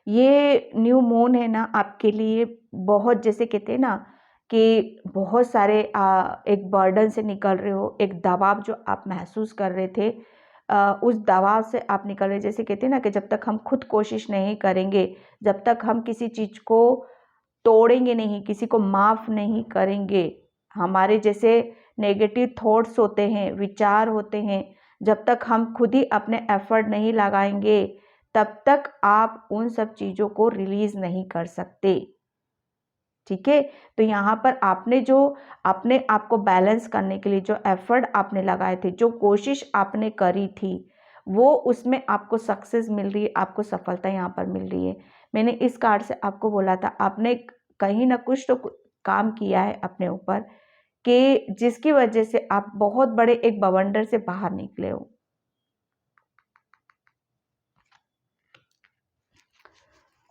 ये न्यू मून है ना आपके लिए बहुत, जैसे कहते हैं ना कि बहुत सारे एक बर्डन से निकल रहे हो, एक दबाव जो आप महसूस कर रहे थे, उस दबाव से आप निकल रहे। जैसे कहते हैं ना कि जब तक हम खुद कोशिश नहीं करेंगे, जब तक हम किसी चीज़ को तोड़ेंगे नहीं, किसी को माफ़ नहीं करेंगे, हमारे जैसे नेगेटिव थॉट्स होते हैं, विचार होते हैं, जब तक हम खुद ही अपने एफर्ट नहीं लगाएंगे, तब तक आप उन सब चीज़ों को रिलीज़ नहीं कर सकते। ठीक है, तो यहाँ पर आपने जो अपने आप को बैलेंस करने के लिए जो एफर्ट आपने लगाए थे, जो कोशिश आपने करी थी, वो उसमें आपको सक्सेस मिल रही है, आपको सफलता यहाँ पर मिल रही है। मैंने इस कार्ड से आपको बोला था, आपने कहीं ना कुछ तो काम किया है अपने ऊपर, कि जिसकी वजह से आप बहुत बड़े एक बवंडर से बाहर निकले हो।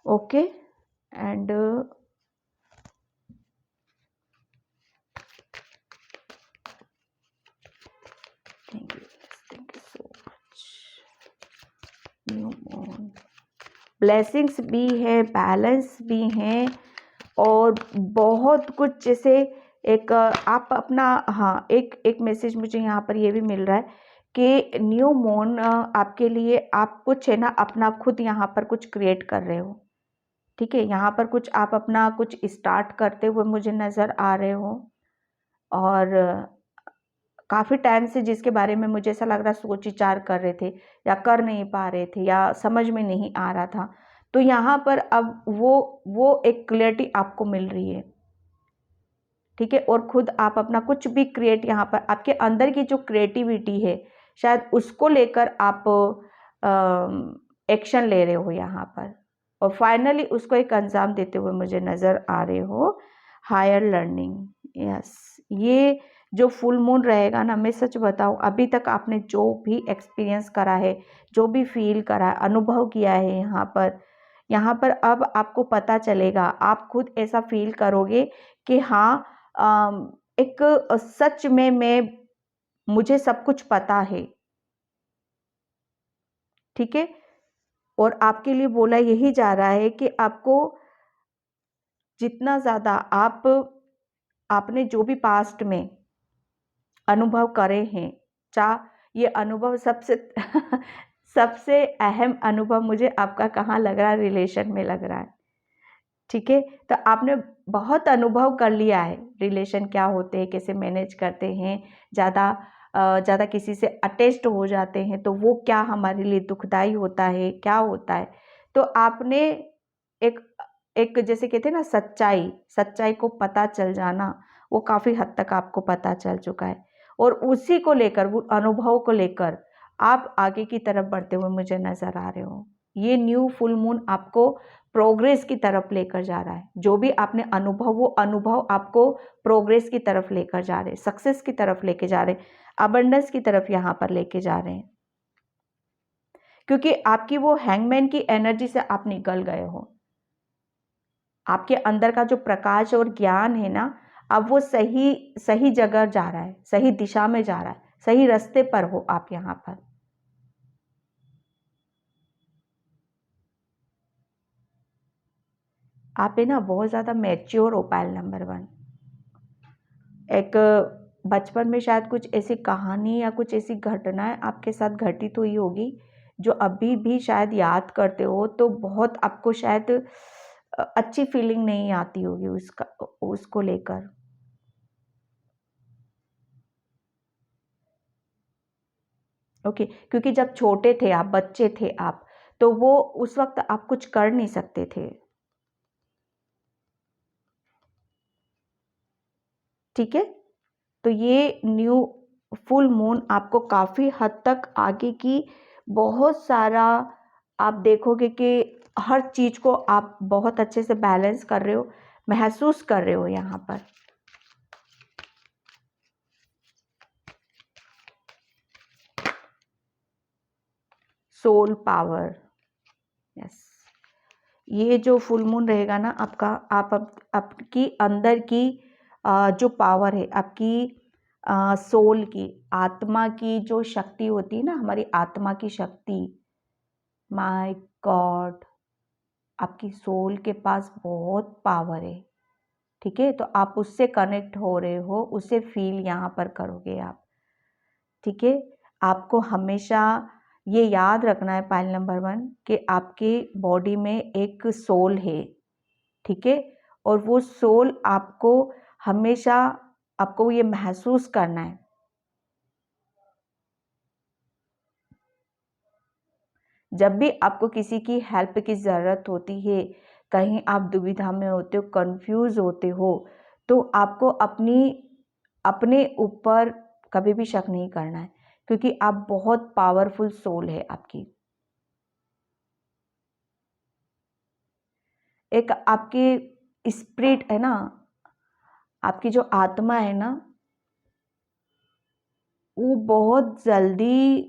Okay, and new moon, blessings भी है, बैलेंस भी है, और बहुत कुछ, जैसे एक आप अपना, हाँ, एक मैसेज मुझे यहाँ पर ये भी मिल रहा है कि न्यू मून आपके लिए, आप कुछ है ना अपना खुद यहाँ पर कुछ क्रिएट कर रहे हो, ठीक है। यहाँ पर कुछ आप अपना कुछ स्टार्ट करते हुए मुझे नज़र आ रहे हो, और काफ़ी टाइम से जिसके बारे में मुझे ऐसा लग रहा सोच विचार कर रहे थे या कर नहीं पा रहे थे या समझ में नहीं आ रहा था, तो यहाँ पर अब वो एक क्लैरिटी आपको मिल रही है, ठीक है। और खुद आप अपना कुछ भी क्रिएट, यहाँ पर आपके अंदर की जो क्रिएटिविटी है शायद उसको लेकर आप एक्शन ले रहे हो यहाँ पर, और फाइनली उसको एक अंजाम देते हुए मुझे नज़र आ रहे हो। हायर लर्निंग, यस, ये जो फुल मून रहेगा ना, मैं सच बताऊं, अभी तक आपने जो भी एक्सपीरियंस करा है, जो भी फील करा है, अनुभव किया है यहाँ पर अब आपको पता चलेगा, आप खुद ऐसा फील करोगे कि हाँ, एक सच में मुझे सब कुछ पता है, ठीक है। और आपके लिए बोला यही जा रहा है कि आपको जितना ज़्यादा आपने जो भी पास्ट में अनुभव करे हैं, ये अनुभव सबसे सबसे अहम अनुभव मुझे आपका कहाँ लग रहा है, रिलेशन में लग रहा है, ठीक है। तो आपने बहुत अनुभव कर लिया है, रिलेशन क्या होते हैं, कैसे मैनेज करते हैं, ज़्यादा किसी से अटैच्ड हो जाते हैं तो वो क्या हमारे लिए दुखदाई होता है, क्या होता है। तो आपने एक एक जैसे कहते हैं ना, सच्चाई को पता चल जाना, वो काफ़ी हद तक आपको पता चल चुका है, और उसी को लेकर, वो अनुभव को लेकर आप आगे की तरफ बढ़ते हुए मुझे नज़र आ रहे हो। ये न्यू फुल मून आपको प्रोग्रेस की तरफ लेकर जा रहा है, जो भी आपने अनुभव, वो अनुभव आपको प्रोग्रेस की तरफ लेकर जा रहे हैं, सक्सेस की तरफ लेके जा रहे हैं, अबंडेंस की तरफ यहाँ पर लेके जा रहे हैं, क्योंकि आपकी वो हैंगमैन की एनर्जी से आप निकल गए हो। आपके अंदर का जो प्रकाश और ज्ञान है ना, अब वो सही जगह जा रहा है, सही दिशा में जा रहा है, सही रास्ते पर हो आप यहाँ पर। आप है ना बहुत ज़्यादा मैच्योर हो, पायल नंबर 1। एक बचपन में शायद कुछ ऐसी कहानी या कुछ ऐसी घटनाएं आपके साथ घटित हुई होगी, जो अभी भी शायद याद करते हो तो बहुत आपको शायद अच्छी फीलिंग नहीं आती होगी उसको लेकर। ओके, क्योंकि जब छोटे थे आप, बच्चे थे आप, तो वो उस वक्त आप कुछ कर नहीं सकते थे, ठीक है। तो ये न्यू फुल मून आपको काफ़ी हद तक आगे की बहुत सारा, आप देखोगे कि हर चीज़ को आप बहुत अच्छे से बैलेंस कर रहे हो, महसूस कर रहे हो यहाँ पर। सोल पावर, यस, ये जो फुल मून रहेगा ना आपका, आपकी अंदर की जो पावर है, आपकी सोल की, आत्मा की जो शक्ति होती है ना, हमारी आत्मा की शक्ति, माय गॉड, आपकी सोल के पास बहुत पावर है, ठीक है। तो आप उससे कनेक्ट हो रहे हो, उसे फील यहाँ पर करोगे आप, ठीक है। आपको हमेशा ये याद रखना है, पाइल नंबर 1, कि आपके बॉडी में एक सोल है, ठीक है। और वो सोल आपको हमेशा, आपको ये महसूस करना है, जब भी आपको किसी की हेल्प की ज़रूरत होती है, कहीं आप दुविधा में होते हो, कंफ्यूज होते हो, तो आपको अपने ऊपर कभी भी शक नहीं करना है, क्योंकि आप बहुत पावरफुल सोल है आपकी। एक आपकी स्पिरिट है ना, आपकी जो आत्मा है ना, वो बहुत जल्दी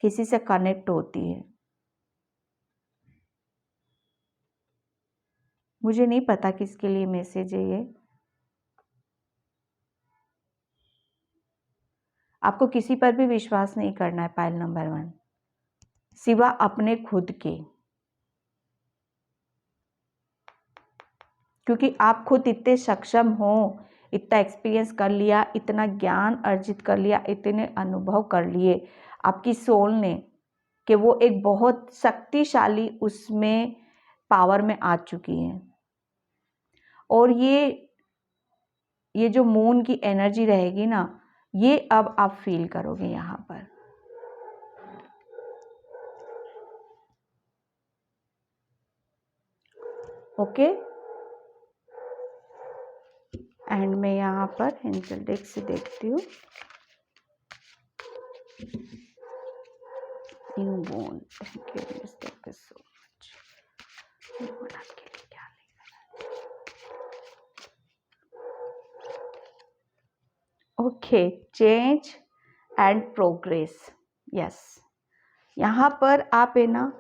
किसी से कनेक्ट होती है। मुझे नहीं पता किसके लिए मैसेज है ये। आपको किसी पर भी विश्वास नहीं करना है, पाइल नंबर 1। सिवा अपने खुद के, क्योंकि आप खुद इतने सक्षम हो, इतना एक्सपीरियंस कर लिया, इतना ज्ञान अर्जित कर लिया, इतने अनुभव कर लिए आपकी सोल ने कि वो एक बहुत शक्तिशाली उसमें पावर में आ चुकी है। और ये जो मून की एनर्जी रहेगी ना, ये अब आप फील करोगे यहाँ पर। ओके, एंड मैं यहाँ पर एंजल डेक से देखती हूँ। Newborn, thank you so much. आपके लिए क्या okay, change and progress. Yes, यहाँ पर आप है ना,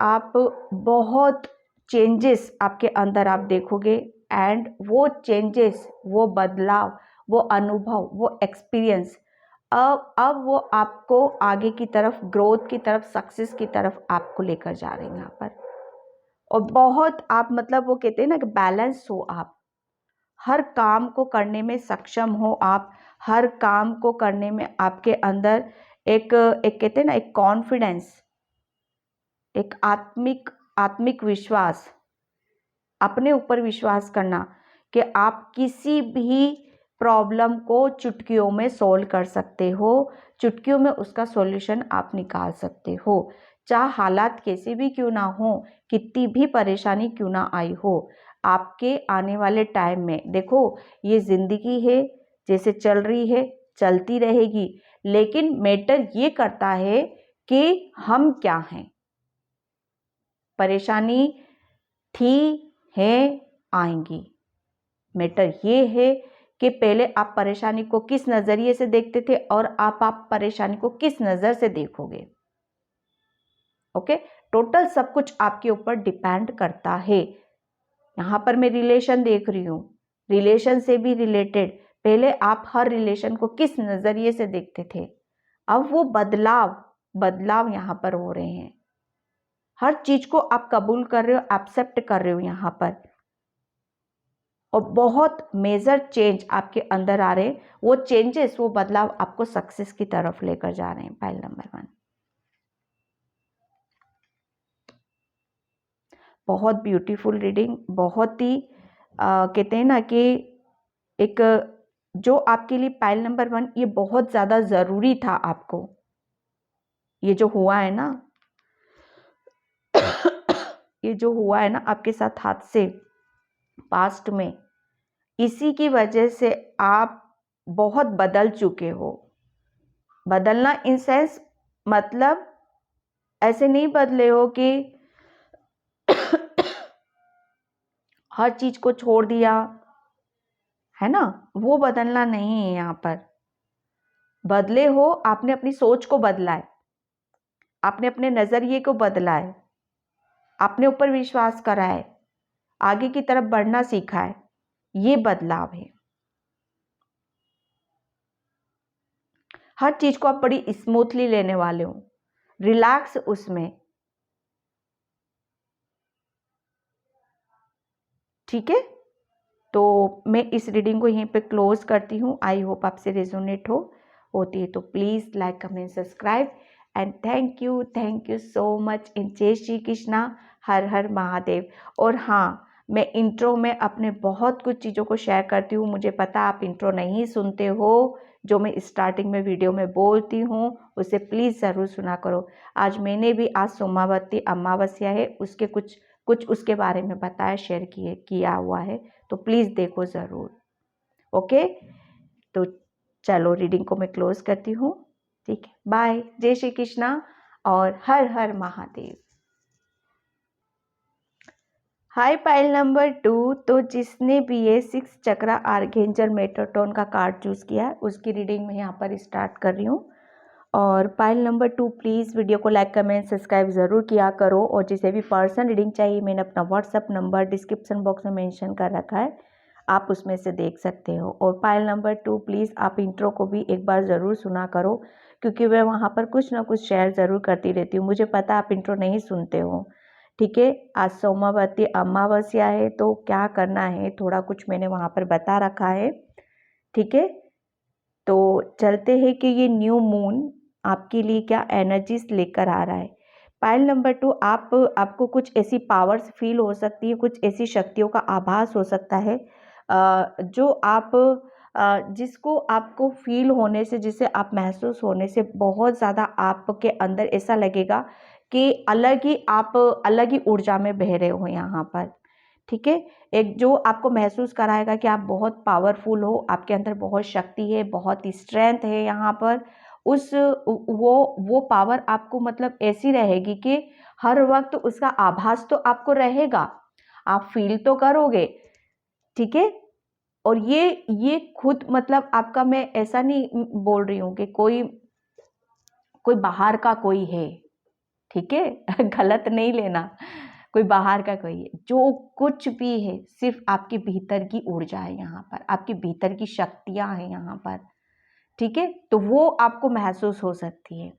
आप बहुत चेंजेस आपके अंदर आप देखोगे, एंड वो चेंजेस, वो बदलाव, वो अनुभव, वो एक्सपीरियंस अब वो आपको आगे की तरफ, ग्रोथ की तरफ, सक्सेस की तरफ आपको लेकर जा रहे हैं यहाँ पर। और बहुत आप मतलब वो कहते हैं ना कि बैलेंस हो, आप हर काम को करने में सक्षम हो, आप हर काम को करने में आपके अंदर एक कहते हैं ना, एक कॉन्फिडेंस, एक आत्मिक विश्वास, अपने ऊपर विश्वास करना कि आप किसी भी प्रॉब्लम को चुटकियों में सॉल्व कर सकते हो, चुटकियों में उसका सॉल्यूशन आप निकाल सकते हो। चाहे हालात कैसे भी क्यों ना हो, कितनी भी परेशानी क्यों ना आई हो, आपके आने वाले टाइम में देखो, ये जिंदगी है, जैसे चल रही है चलती रहेगी, लेकिन मैटर ये करता है कि हम क्या हैं। परेशानी थी, है, आएंगी। मैटर ये है कि पहले आप परेशानी को किस नज़रिए से देखते थे और आप परेशानी को किस नज़र से देखोगे। ओके, टोटल सब कुछ आपके ऊपर डिपेंड करता है। यहाँ पर मैं रिलेशन देख रही हूँ, रिलेशन से भी रिलेटेड, पहले आप हर रिलेशन को किस नज़रिए से देखते थे, अब वो बदलाव यहाँ पर हो रहे हैं। हर चीज को आप कबूल कर रहे हो, एक्सेप्ट कर रहे हो यहाँ पर, और बहुत मेजर चेंज आपके अंदर आ रहे हैं। वो चेंजेस, वो बदलाव आपको सक्सेस की तरफ लेकर जा रहे हैं। पाइल नंबर 1, बहुत ब्यूटीफुल रीडिंग, बहुत ही कहते हैं ना कि एक जो आपके लिए पाइल नंबर 1, ये बहुत ज़्यादा ज़रूरी था आपको। ये जो हुआ है ना ये जो हुआ है ना आपके साथ हादसे पास्ट में, इसी की वजह से आप बहुत बदल चुके हो। बदलना इन सेंस, मतलब ऐसे नहीं बदले हो कि हर चीज को छोड़ दिया है ना, वो बदलना नहीं है यहाँ पर। बदले हो, आपने अपनी सोच को बदला है, आपने अपने नजरिए को बदला है, आपने ऊपर विश्वास करा है, आगे की तरफ बढ़ना सीखा है, ये बदलाव है। हर चीज को आप बड़ी स्मूथली लेने वाले हो, रिलैक्स उसमें, ठीक है। तो मैं इस रीडिंग को यहीं पे क्लोज करती हूँ। आई होप आपसे रेजोनेट होती है तो please like, comment, subscribe, and thank you so much. इन जय श्री कृष्णा, हर हर महादेव। और हाँ, मैं इंट्रो में अपने बहुत कुछ चीज़ों को शेयर करती हूँ। मुझे पता आप इंट्रो नहीं सुनते हो, जो मैं स्टार्टिंग में वीडियो में बोलती हूँ उसे प्लीज़ ज़रूर सुना करो। आज मैंने भी, आज सोमावती अमावस्या है, उसके कुछ उसके बारे में बताया, शेयर किया हुआ है, तो प्लीज़ देखो ज़रूर। ओके, तो चलो रीडिंग को मैं क्लोज करती हूँ। ठीक है, बाय, जय श्री कृष्णा और हर हर महादेव। हाय पाइल नंबर 2, तो जिसने भी ये 6 चक्रा आर्कएंजल मेटाट्रॉन का कार्ड चूज़ किया है, उसकी रीडिंग मैं यहाँ पर स्टार्ट कर रही हूँ। और पाइल नंबर 2, प्लीज़ वीडियो को लाइक, कमेंट, सब्सक्राइब ज़रूर किया करो। और जिसे भी पर्सनल रीडिंग चाहिए, मैंने अपना व्हाट्सअप नंबर डिस्क्रिप्शन बॉक्स में मेंशन कर रखा है, आप उसमें से देख सकते हो। और पायल नंबर 2, प्लीज़ आप इंट्रो को भी एक बार ज़रूर सुना करो, क्योंकि मैं वहाँ पर कुछ ना कुछ शेयर ज़रूर करती रहती हूँ। मुझे पता आप इंट्रो नहीं सुनते हो, ठीक है। आज सोमवती अमावस्या है, तो क्या करना है थोड़ा कुछ मैंने वहाँ पर बता रखा है, ठीक है। तो चलते हैं कि ये न्यू मून आपके लिए क्या एनर्जीज लेकर आ रहा है। पायल नंबर 2, आपको कुछ ऐसी पावर्स फील हो सकती है, कुछ ऐसी शक्तियों का आभास हो सकता है जो आप जिसको आपको फील होने से, जिसे आप महसूस होने से बहुत ज़्यादा आपके अंदर ऐसा लगेगा कि अलग ही ऊर्जा में बह रहे हो यहाँ पर, ठीक है। एक जो आपको महसूस कराएगा कि आप बहुत पावरफुल हो, आपके अंदर बहुत शक्ति है, बहुत स्ट्रेंथ है यहाँ पर। वो पावर आपको मतलब ऐसी रहेगी कि हर वक्त उसका आभास तो आपको रहेगा, आप फील तो करोगे, ठीक है। और ये खुद मतलब आपका, मैं ऐसा नहीं बोल रही हूँ कि कोई बाहर का कोई है, ठीक है। गलत नहीं लेना, कोई बाहर का कोई है, जो कुछ भी है सिर्फ आपके भीतर की ऊर्जा है यहाँ पर, आपके भीतर की शक्तियाँ हैं यहाँ पर, ठीक है। तो वो आपको महसूस हो सकती है,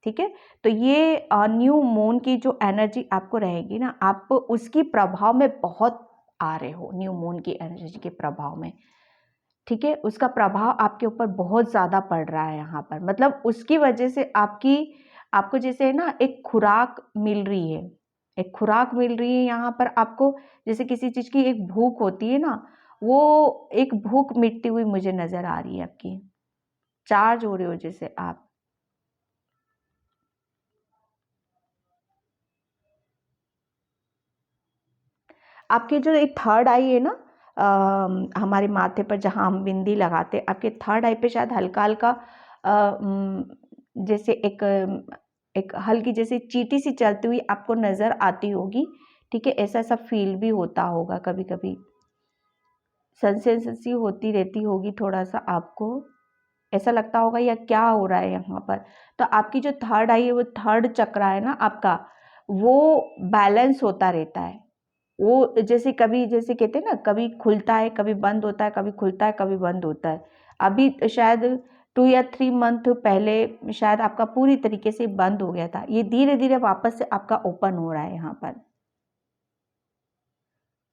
ठीक है। तो ये न्यू मून की जो एनर्जी आपको रहेगी ना, आप उसकी प्रभाव में बहुत आ रहे हो, न्यू मून की एनर्जी के प्रभाव में, ठीक है। उसका प्रभाव आपके ऊपर बहुत ज़्यादा पड़ रहा है यहाँ पर, मतलब उसकी वजह से आपको जैसे है ना एक खुराक मिल रही है, एक खुराक मिल रही है यहाँ पर आपको। जैसे किसी चीज़ की एक भूख होती है ना, वो एक भूख मिटती हुई मुझे नज़र आ रही है, आपकी चार्ज हो रहे हो जैसे आप। आपके जो एक थर्ड आई है ना, हमारे माथे पर जहाँ हम बिंदी लगाते, आपके थर्ड आई पे शायद हल्का हल्का जैसे एक हल्की जैसे चींटी सी चलती हुई आपको नज़र आती होगी, ठीक है। ऐसा ऐसा फील भी होता होगा, कभी कभी सेंसेशन सी होती रहती होगी, थोड़ा सा आपको ऐसा लगता होगा या क्या हो रहा है यहाँ पर। तो आपकी जो थर्ड आई है, वो थर्ड चक्र है ना आपका, वो बैलेंस होता रहता है। वो जैसे कभी जैसे कहते हैं ना, कभी खुलता है कभी बंद होता है, कभी खुलता है कभी बंद होता है। अभी शायद 2 या 3 मंथ पहले शायद आपका पूरी तरीके से बंद हो गया था, ये धीरे धीरे वापस से आपका ओपन हो रहा है यहाँ पर।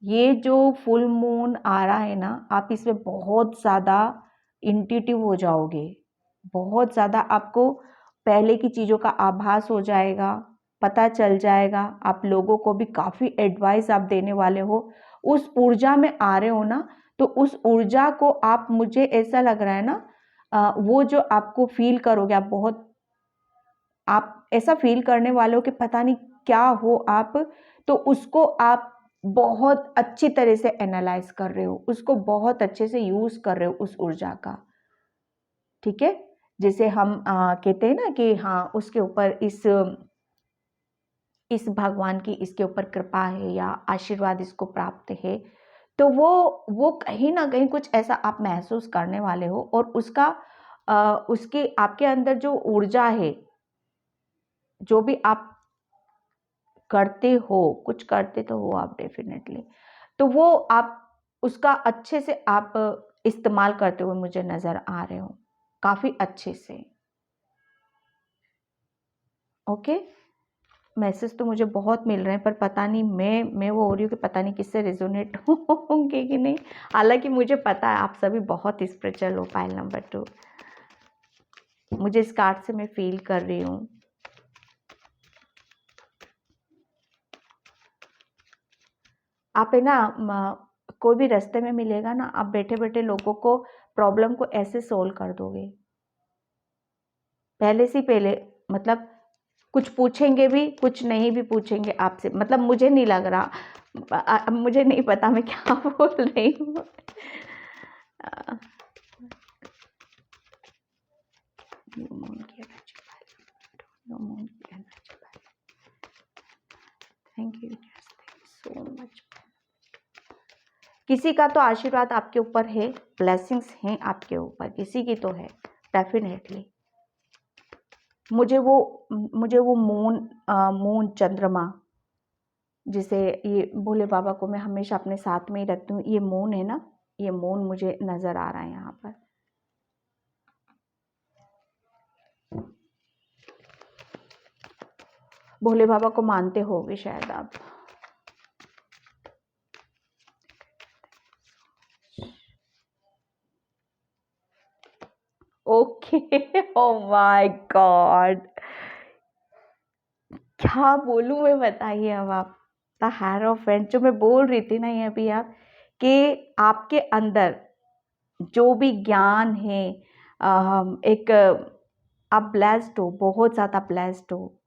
ये जो फुल मून आ रहा है ना, आप इसमें बहुत ज़्यादा इंट्यूटिव हो जाओगे, बहुत ज़्यादा आपको पहले की चीज़ों का आभास हो जाएगा, पता चल जाएगा। आप लोगों को भी काफ़ी एडवाइस आप देने वाले हो, उस ऊर्जा में आ रहे हो ना, तो उस ऊर्जा को आप, मुझे ऐसा लग रहा है ना, वो जो आपको फील करोगे, आप ऐसा फील करने वाले हो कि पता नहीं क्या हो आप, तो उसको आप बहुत अच्छी तरह से एनालाइज कर रहे हो, उसको बहुत अच्छे से यूज कर रहे हो उस ऊर्जा का, ठीक है। जैसे हम कहते हैं ना कि हाँ, उसके ऊपर इस भगवान की इसके ऊपर कृपा है या आशीर्वाद इसको प्राप्त है, तो वो कहीं ना कहीं कुछ ऐसा आप महसूस करने वाले हो। और उसके आपके अंदर जो ऊर्जा है, जो भी आप करते हो, कुछ करते तो हो आप डेफिनेटली, तो वो आप उसका अच्छे से आप इस्तेमाल करते हुए मुझे नज़र आ रहे हो, काफ़ी अच्छे से। ओके, मैसेज तो मुझे बहुत मिल रहे हैं, पर पता नहीं मैं वो हो रही हूँ कि पता नहीं किससे रेजोनेट होंगे कि नहीं। हालांकि मुझे पता है आप सभी बहुत स्पिरिचुअल हो। पाइल नंबर 2, मुझे इस कार्ड से मैं फील कर रही हूँ। आप है ना, कोई भी रास्ते में मिलेगा ना, आप बैठे बैठे लोगों को प्रॉब्लम को ऐसे सोल्व कर दोगे, पहले से पहले, मतलब कुछ पूछेंगे भी, कुछ नहीं भी पूछेंगे आपसे, मतलब मुझे नहीं लग रहा, मुझे नहीं पता मैं क्या बोल रही हूँ। Thank you so much. किसी का तो आशीर्वाद आपके ऊपर है, ब्लेसिंग्स हैं आपके ऊपर, किसी की तो है डेफिनेटली। मुझे वो मून चंद्रमा, जिसे ये भोले बाबा को मैं हमेशा अपने साथ में ही रखती हूँ। ये मून है ना, ये मून मुझे नज़र आ रहा है यहाँ पर। भोले बाबा को मानते होगे शायद आप। ओके ओ माय गॉड, क्या बोलूं मैं, बताइए अब आप। द हायरोफेंट, जो मैं बोल रही थी ना ये अभी आप, कि आपके अंदर जो भी ज्ञान है, एक आप ब्लेस्ड हो, बहुत ज़्यादा ब्लेस्ड हो,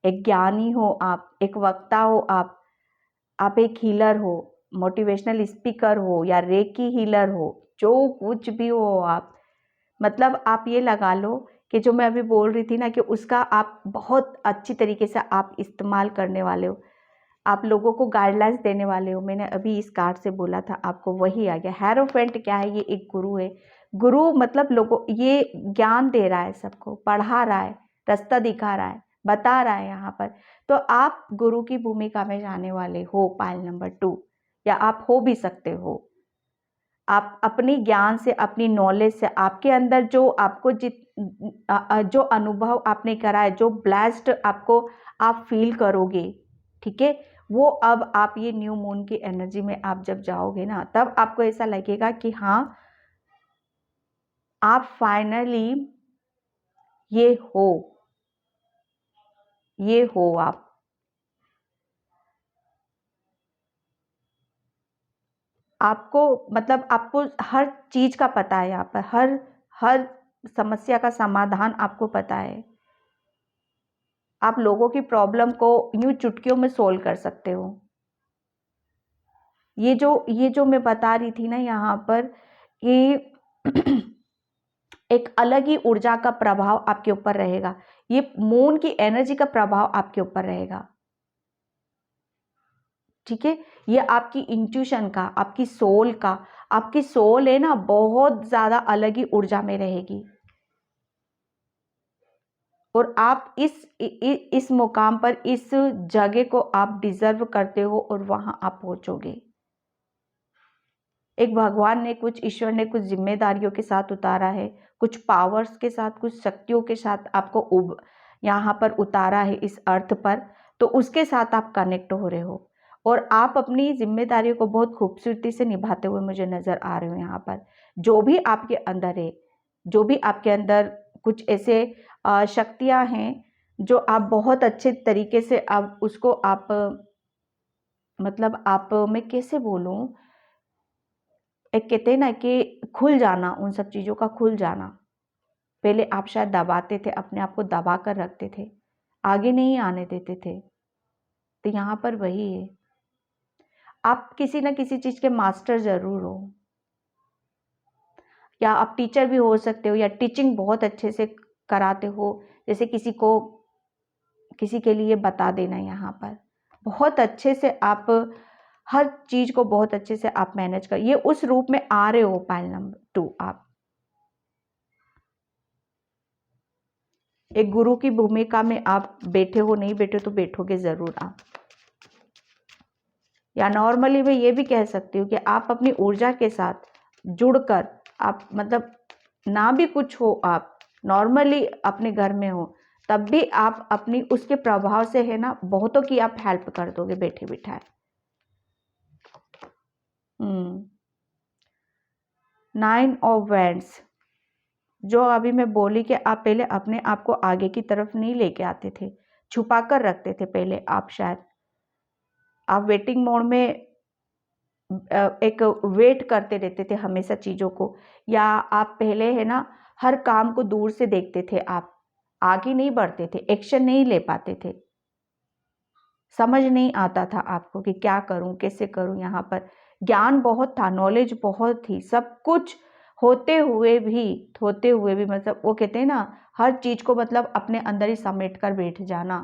एक ज्ञानी हो आप, एक वक्ता हो आप एक हीलर हो, मोटिवेशनल स्पीकर हो या रेकी हीलर हो, जो कुछ भी हो आप, मतलब आप ये लगा लो कि जो मैं अभी बोल रही थी ना कि उसका आप बहुत अच्छी तरीके से आप इस्तेमाल करने वाले हो, आप लोगों को गाइडलाइंस देने वाले हो। मैंने अभी इस कार्ड से बोला था आपको, वही आ गया। हेरोफेंट क्या है, ये एक गुरु है। गुरु मतलब लोगों, ये ज्ञान दे रहा है, सबको पढ़ा रहा है, रास्ता दिखा रहा है, बता रहा है यहाँ पर। तो आप गुरु की भूमिका में जाने वाले हो, पाइल नंबर 2, या आप हो भी सकते हो। आप अपनी ज्ञान से, अपनी नॉलेज से, आपके अंदर जो आपको जो अनुभव आपने करा है, जो ब्लेस्ड आपको आप फील करोगे, ठीक है, वो अब आप ये न्यू मून की एनर्जी में आप जब जाओगे ना, तब आपको ऐसा लगेगा कि हाँ, आप फाइनली ये हो, ये हो आप। आपको मतलब आपको हर चीज का पता है यहाँ पर, हर हर समस्या का समाधान आपको पता है। आप लोगों की प्रॉब्लम को यूं चुटकियों में सोल्व कर सकते हो। ये जो मैं बता रही थी ना यहाँ पर, कि एक अलग ही ऊर्जा का प्रभाव आपके ऊपर रहेगा। ये मून की एनर्जी का प्रभाव आपके ऊपर रहेगा, ठीक है। ये आपकी इंट्यूशन का, आपकी सोल का, आपकी सोल है ना, बहुत ज्यादा अलग ही ऊर्जा में रहेगी। और आप इस मुकाम पर, इस जगह को आप डिजर्व करते हो, और वहां आप पहुंचोगे। एक भगवान ने, कुछ ईश्वर ने कुछ जिम्मेदारियों के साथ उतारा है, कुछ पावर्स के साथ, कुछ शक्तियों के साथ आपको यहाँ पर उतारा है इस अर्थ पर। तो उसके साथ आप कनेक्ट हो रहे हो, और आप अपनी जिम्मेदारियों को बहुत खूबसूरती से निभाते हुए मुझे नजर आ रहे हो यहाँ पर। जो भी आपके अंदर है, जो भी आपके अंदर कुछ ऐसे शक्तियां हैं, जो आप बहुत अच्छे तरीके से आप उसको आप, मतलब आप, मैं कैसे बोलूं, एक कहते हैं ना कि खुल जाना, उन सब चीज़ों का खुल जाना। पहले आप शायद दबाते थे, अपने आप को दबा कर रखते थे, आगे नहीं आने देते थे। तो यहाँ पर वही है, आप किसी ना किसी चीज़ के मास्टर ज़रूर हो, या आप टीचर भी हो सकते हो, या टीचिंग बहुत अच्छे से कराते हो, जैसे किसी के लिए बता देना। यहाँ पर बहुत अच्छे से आप हर चीज को बहुत अच्छे से आप मैनेज कर, ये उस रूप में आ रहे हो पाइल नंबर 2 आप। एक गुरु की भूमिका में आप बैठे हो, नहीं बैठे तो बैठोगे जरूर आप। या नॉर्मली मैं ये भी कह सकती हूँ कि आप अपनी ऊर्जा के साथ जुड़कर, आप मतलब ना भी कुछ हो, आप नॉर्मली अपने घर में हो, तब भी आप अपनी उसके प्रभाव से है ना, बहुतों की आप हेल्प कर दोगे बैठे बिठाए। 9 ऑफ वैंड्स, जो अभी मैं बोली कि आप पहले अपने आप को आगे की तरफ नहीं लेके आते थे, छुपा कर रखते थे पहले आप, शायद आप वेटिंग मोड में एक वेट करते रहते थे हमेशा चीज़ों को, या आप पहले है ना हर काम को दूर से देखते थे, आप आगे नहीं बढ़ते थे, एक्शन नहीं ले पाते थे, समझ नहीं आता था आपको कि क्या करूं, कैसे करूं। यहाँ पर ज्ञान बहुत था, नॉलेज बहुत थी, सब कुछ होते हुए भी मतलब वो कहते हैं ना, हर चीज को मतलब अपने अंदर ही समेट कर बैठ जाना।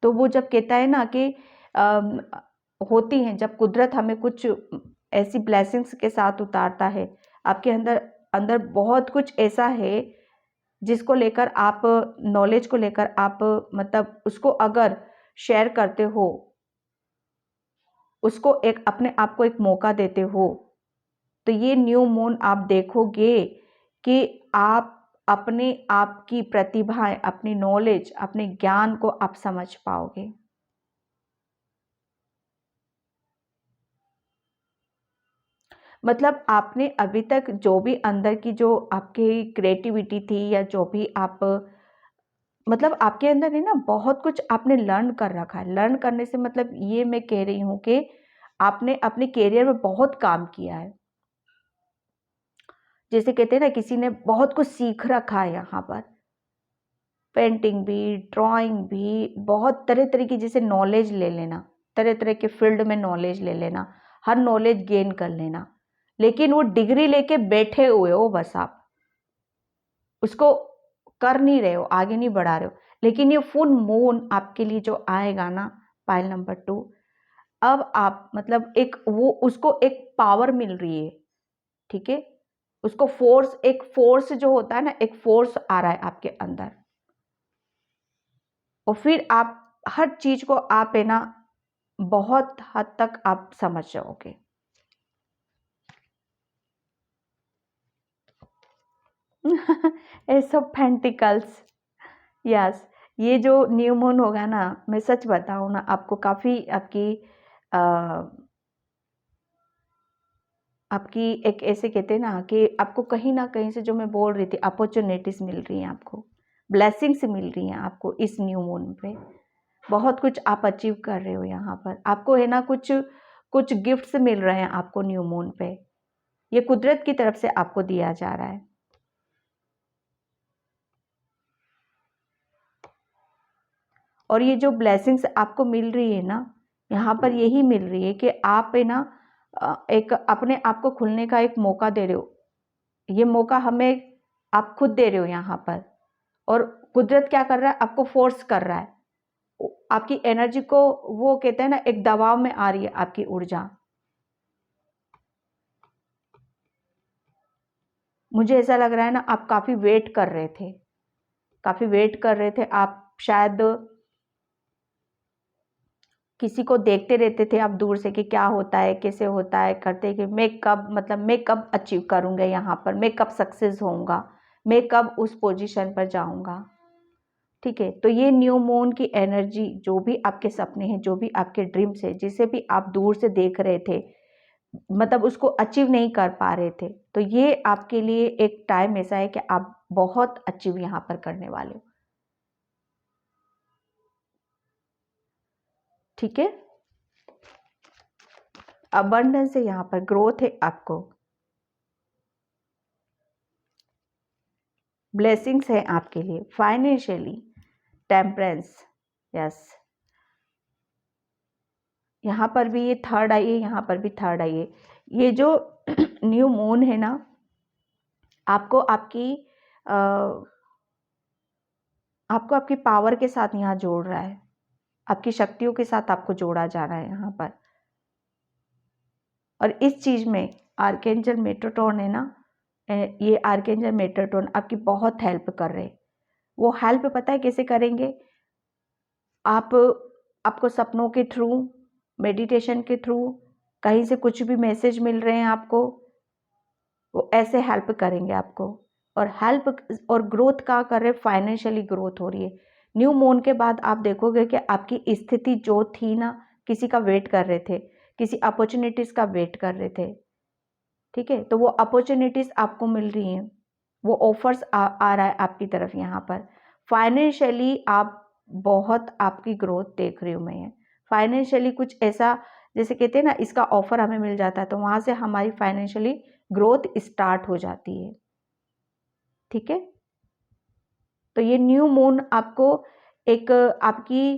तो वो जब कहता है ना कि अम, होती हैं, जब कुदरत हमें कुछ ऐसी ब्लेसिंग्स के साथ उतारता है, आपके अंदर अंदर बहुत कुछ ऐसा है जिसको लेकर आप, नॉलेज को लेकर आप, मतलब उसको अगर शेयर करते हो, उसको एक अपने आप को एक मौका देते हो, तो ये न्यू मून आप देखोगे कि आप अपने आप की प्रतिभाएं, अपनी नॉलेज, अपने ज्ञान को आप समझ पाओगे। मतलब आपने अभी तक जो भी अंदर की जो आपकी क्रिएटिविटी थी या जो भी आप, मतलब आपके अंदर है ना, बहुत कुछ आपने लर्न कर रखा है। लर्न करने से मतलब ये मैं कह रही हूँ कि आपने अपने करियर में बहुत काम किया है। जैसे कहते हैं ना, किसी ने बहुत कुछ सीख रखा है यहाँ पर, पेंटिंग भी, ड्राइंग भी, बहुत तरह तरह की जैसे नॉलेज ले लेना, तरह तरह के फील्ड में नॉलेज ले लेना, हर नॉलेज गेन कर लेना, लेकिन वो डिग्री लेके बैठे हुए हो, बस आप उसको कर नहीं रहे हो, आगे नहीं बढ़ा रहे हो। लेकिन ये फुल मून आपके लिए जो आएगा ना, पाइल नंबर 2, अब आप मतलब एक वो उसको एक पावर मिल रही है, ठीक है, उसको फोर्स, एक फोर्स जो होता है ना, एक फोर्स आ रहा है आपके अंदर, और फिर आप हर चीज को आप है ना बहुत हद तक आप समझ जाओगे। S of pentacles, yes. ये जो न्यू मून होगा ना, मैं सच बताऊं ना आपको, काफी आपकी आ, आपकी एक ऐसे कहते हैं ना कि आपको कहीं ना कहीं से, जो मैं बोल रही थी, अपॉर्चुनिटीज मिल रही हैं आपको, ब्लेसिंग्स मिल रही हैं आपको इस न्यू मून पे। बहुत कुछ आप अचीव कर रहे हो यहाँ पर, आपको है ना कुछ कुछ गिफ्ट्स मिल रहे हैं आपको न्यू मून पे, ये कुदरत की तरफ से आपको दिया जा रहा है। और ये जो ब्लेसिंग्स आपको मिल रही है ना, यहाँ पर यही मिल रही है कि आप है ना एक अपने आप को खुलने का एक मौका दे रहे हो। ये मौका हमें आप खुद दे रहे हो यहाँ पर, और कुदरत क्या कर रहा है, आपको फोर्स कर रहा है, आपकी एनर्जी को, वो कहते हैं ना, एक दबाव में आ रही है आपकी ऊर्जा। मुझे ऐसा लग रहा है ना, आप काफी वेट कर रहे थे, काफी वेट कर रहे थे आप, शायद किसी को देखते रहते थे आप दूर से कि क्या होता है, कैसे होता है, करते कि मैं कब, मतलब मैं कब अचीव करूंगा यहाँ पर, मैं कब सक्सेस होऊंगा, मैं कब उस पोजीशन पर जाऊंगा। ठीक है, तो ये न्यू मून की एनर्जी, जो भी आपके सपने हैं, जो भी आपके ड्रीम्स है, जिसे भी आप दूर से देख रहे थे, मतलब उसको अचीव नहीं कर पा रहे थे, तो ये आपके लिए एक टाइम ऐसा है कि आप बहुत अचीव यहाँ पर करने वाले हो। ठीक है, अबंडेंस है यहाँ पर, ग्रोथ है आपको, ब्लेसिंग्स है आपके लिए, फाइनेंशियली, टेम्परेंस, यस। यहाँ पर भी ये थर्ड आई है, यहाँ पर भी थर्ड आई है। ये जो न्यू मून है ना, आपको आपको आपकी पावर के साथ यहाँ जोड़ रहा है, आपकी शक्तियों के साथ आपको जोड़ा जा रहा है यहाँ पर। और इस चीज में आर्कएंजल मेटाट्रॉन है ना, ये आर्कएंजल मेटाट्रॉन आपकी बहुत हेल्प कर रहे हैं। वो हेल्प पता है कैसे करेंगे, आप आपको सपनों के थ्रू, मेडिटेशन के थ्रू, कहीं से कुछ भी मैसेज मिल रहे हैं आपको, वो ऐसे हेल्प करेंगे आपको। और हेल्प और ग्रोथ का कर रहे, फाइनेंशियली ग्रोथ हो रही है। न्यू मून के बाद आप देखोगे कि आपकी स्थिति जो थी ना, किसी का वेट कर रहे थे, किसी अपॉर्चुनिटीज का वेट कर रहे थे, ठीक है, तो वो अपॉर्चुनिटीज आपको मिल रही हैं, वो ऑफर्स आ रहा है आपकी तरफ यहाँ पर। फाइनेंशियली आप बहुत आपकी ग्रोथ देख रही हूँ मैं, फाइनेंशियली कुछ ऐसा, जैसे कहते हैं ना, इसका ऑफर हमें मिल जाता है, तो वहां से हमारी फाइनेंशियली ग्रोथ स्टार्ट हो जाती है। ठीक है, तो ये न्यू मून आपको एक आपकी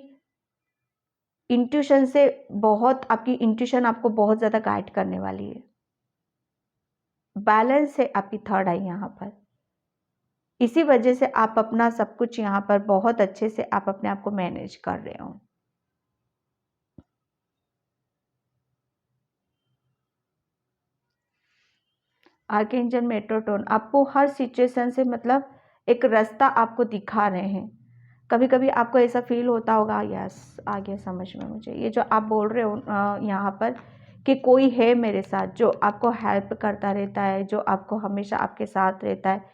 इंट्यूशन से, बहुत आपकी इंट्यूशन आपको बहुत ज्यादा गाइड करने वाली है। बैलेंस है आपकी थर्ड आई यहाँ पर, इसी वजह से आप अपना सब कुछ यहाँ पर बहुत अच्छे से आप अपने आप को मैनेज कर रहे हो। आर्कएंजल मेट्रोटोन आपको हर सिचुएशन से, मतलब एक रास्ता आपको दिखा रहे हैं, कभी कभी आपको ऐसा फील होता होगा, यस आ गया समझ में मुझे, ये जो आप बोल रहे हो यहाँ पर कि कोई है मेरे साथ जो आपको हेल्प करता रहता है, जो आपको हमेशा आपके साथ रहता है,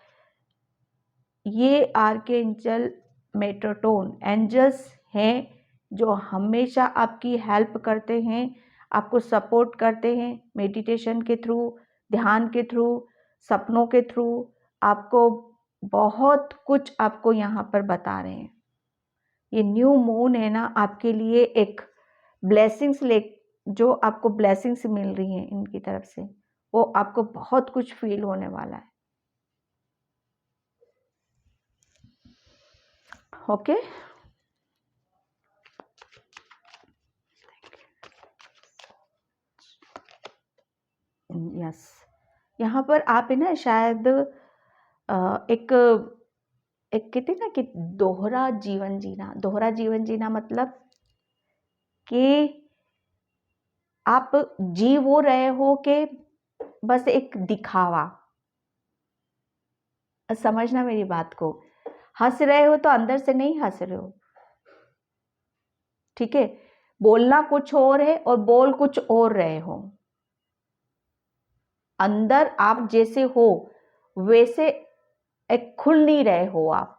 ये आर्कएंजल मेट्रोटोन एंजल्स हैं जो हमेशा आपकी हेल्प करते हैं, आपको सपोर्ट करते हैं मेडिटेशन के थ्रू, ध्यान के थ्रू, सपनों के थ्रू, आपको बहुत कुछ आपको यहाँ पर बता रहे हैं। ये न्यू मून है ना आपके लिए एक ब्लेसिंग्स ले, जो आपको ब्लेसिंग्स मिल रही हैं इनकी तरफ से, वो आपको बहुत कुछ फील होने वाला है। ओके यस, यहाँ पर आप है ना शायद एक एक कहते हैं ना कि दोहरा जीवन जीना मतलब कि आप जी वो रहे हो कि बस एक दिखावा, समझना मेरी बात को, हंस रहे हो तो अंदर से नहीं हंस रहे हो, ठीक है, बोलना कुछ और है और बोल कुछ और रहे हो, अंदर आप जैसे हो वैसे एक खुल नहीं रहे हो आप,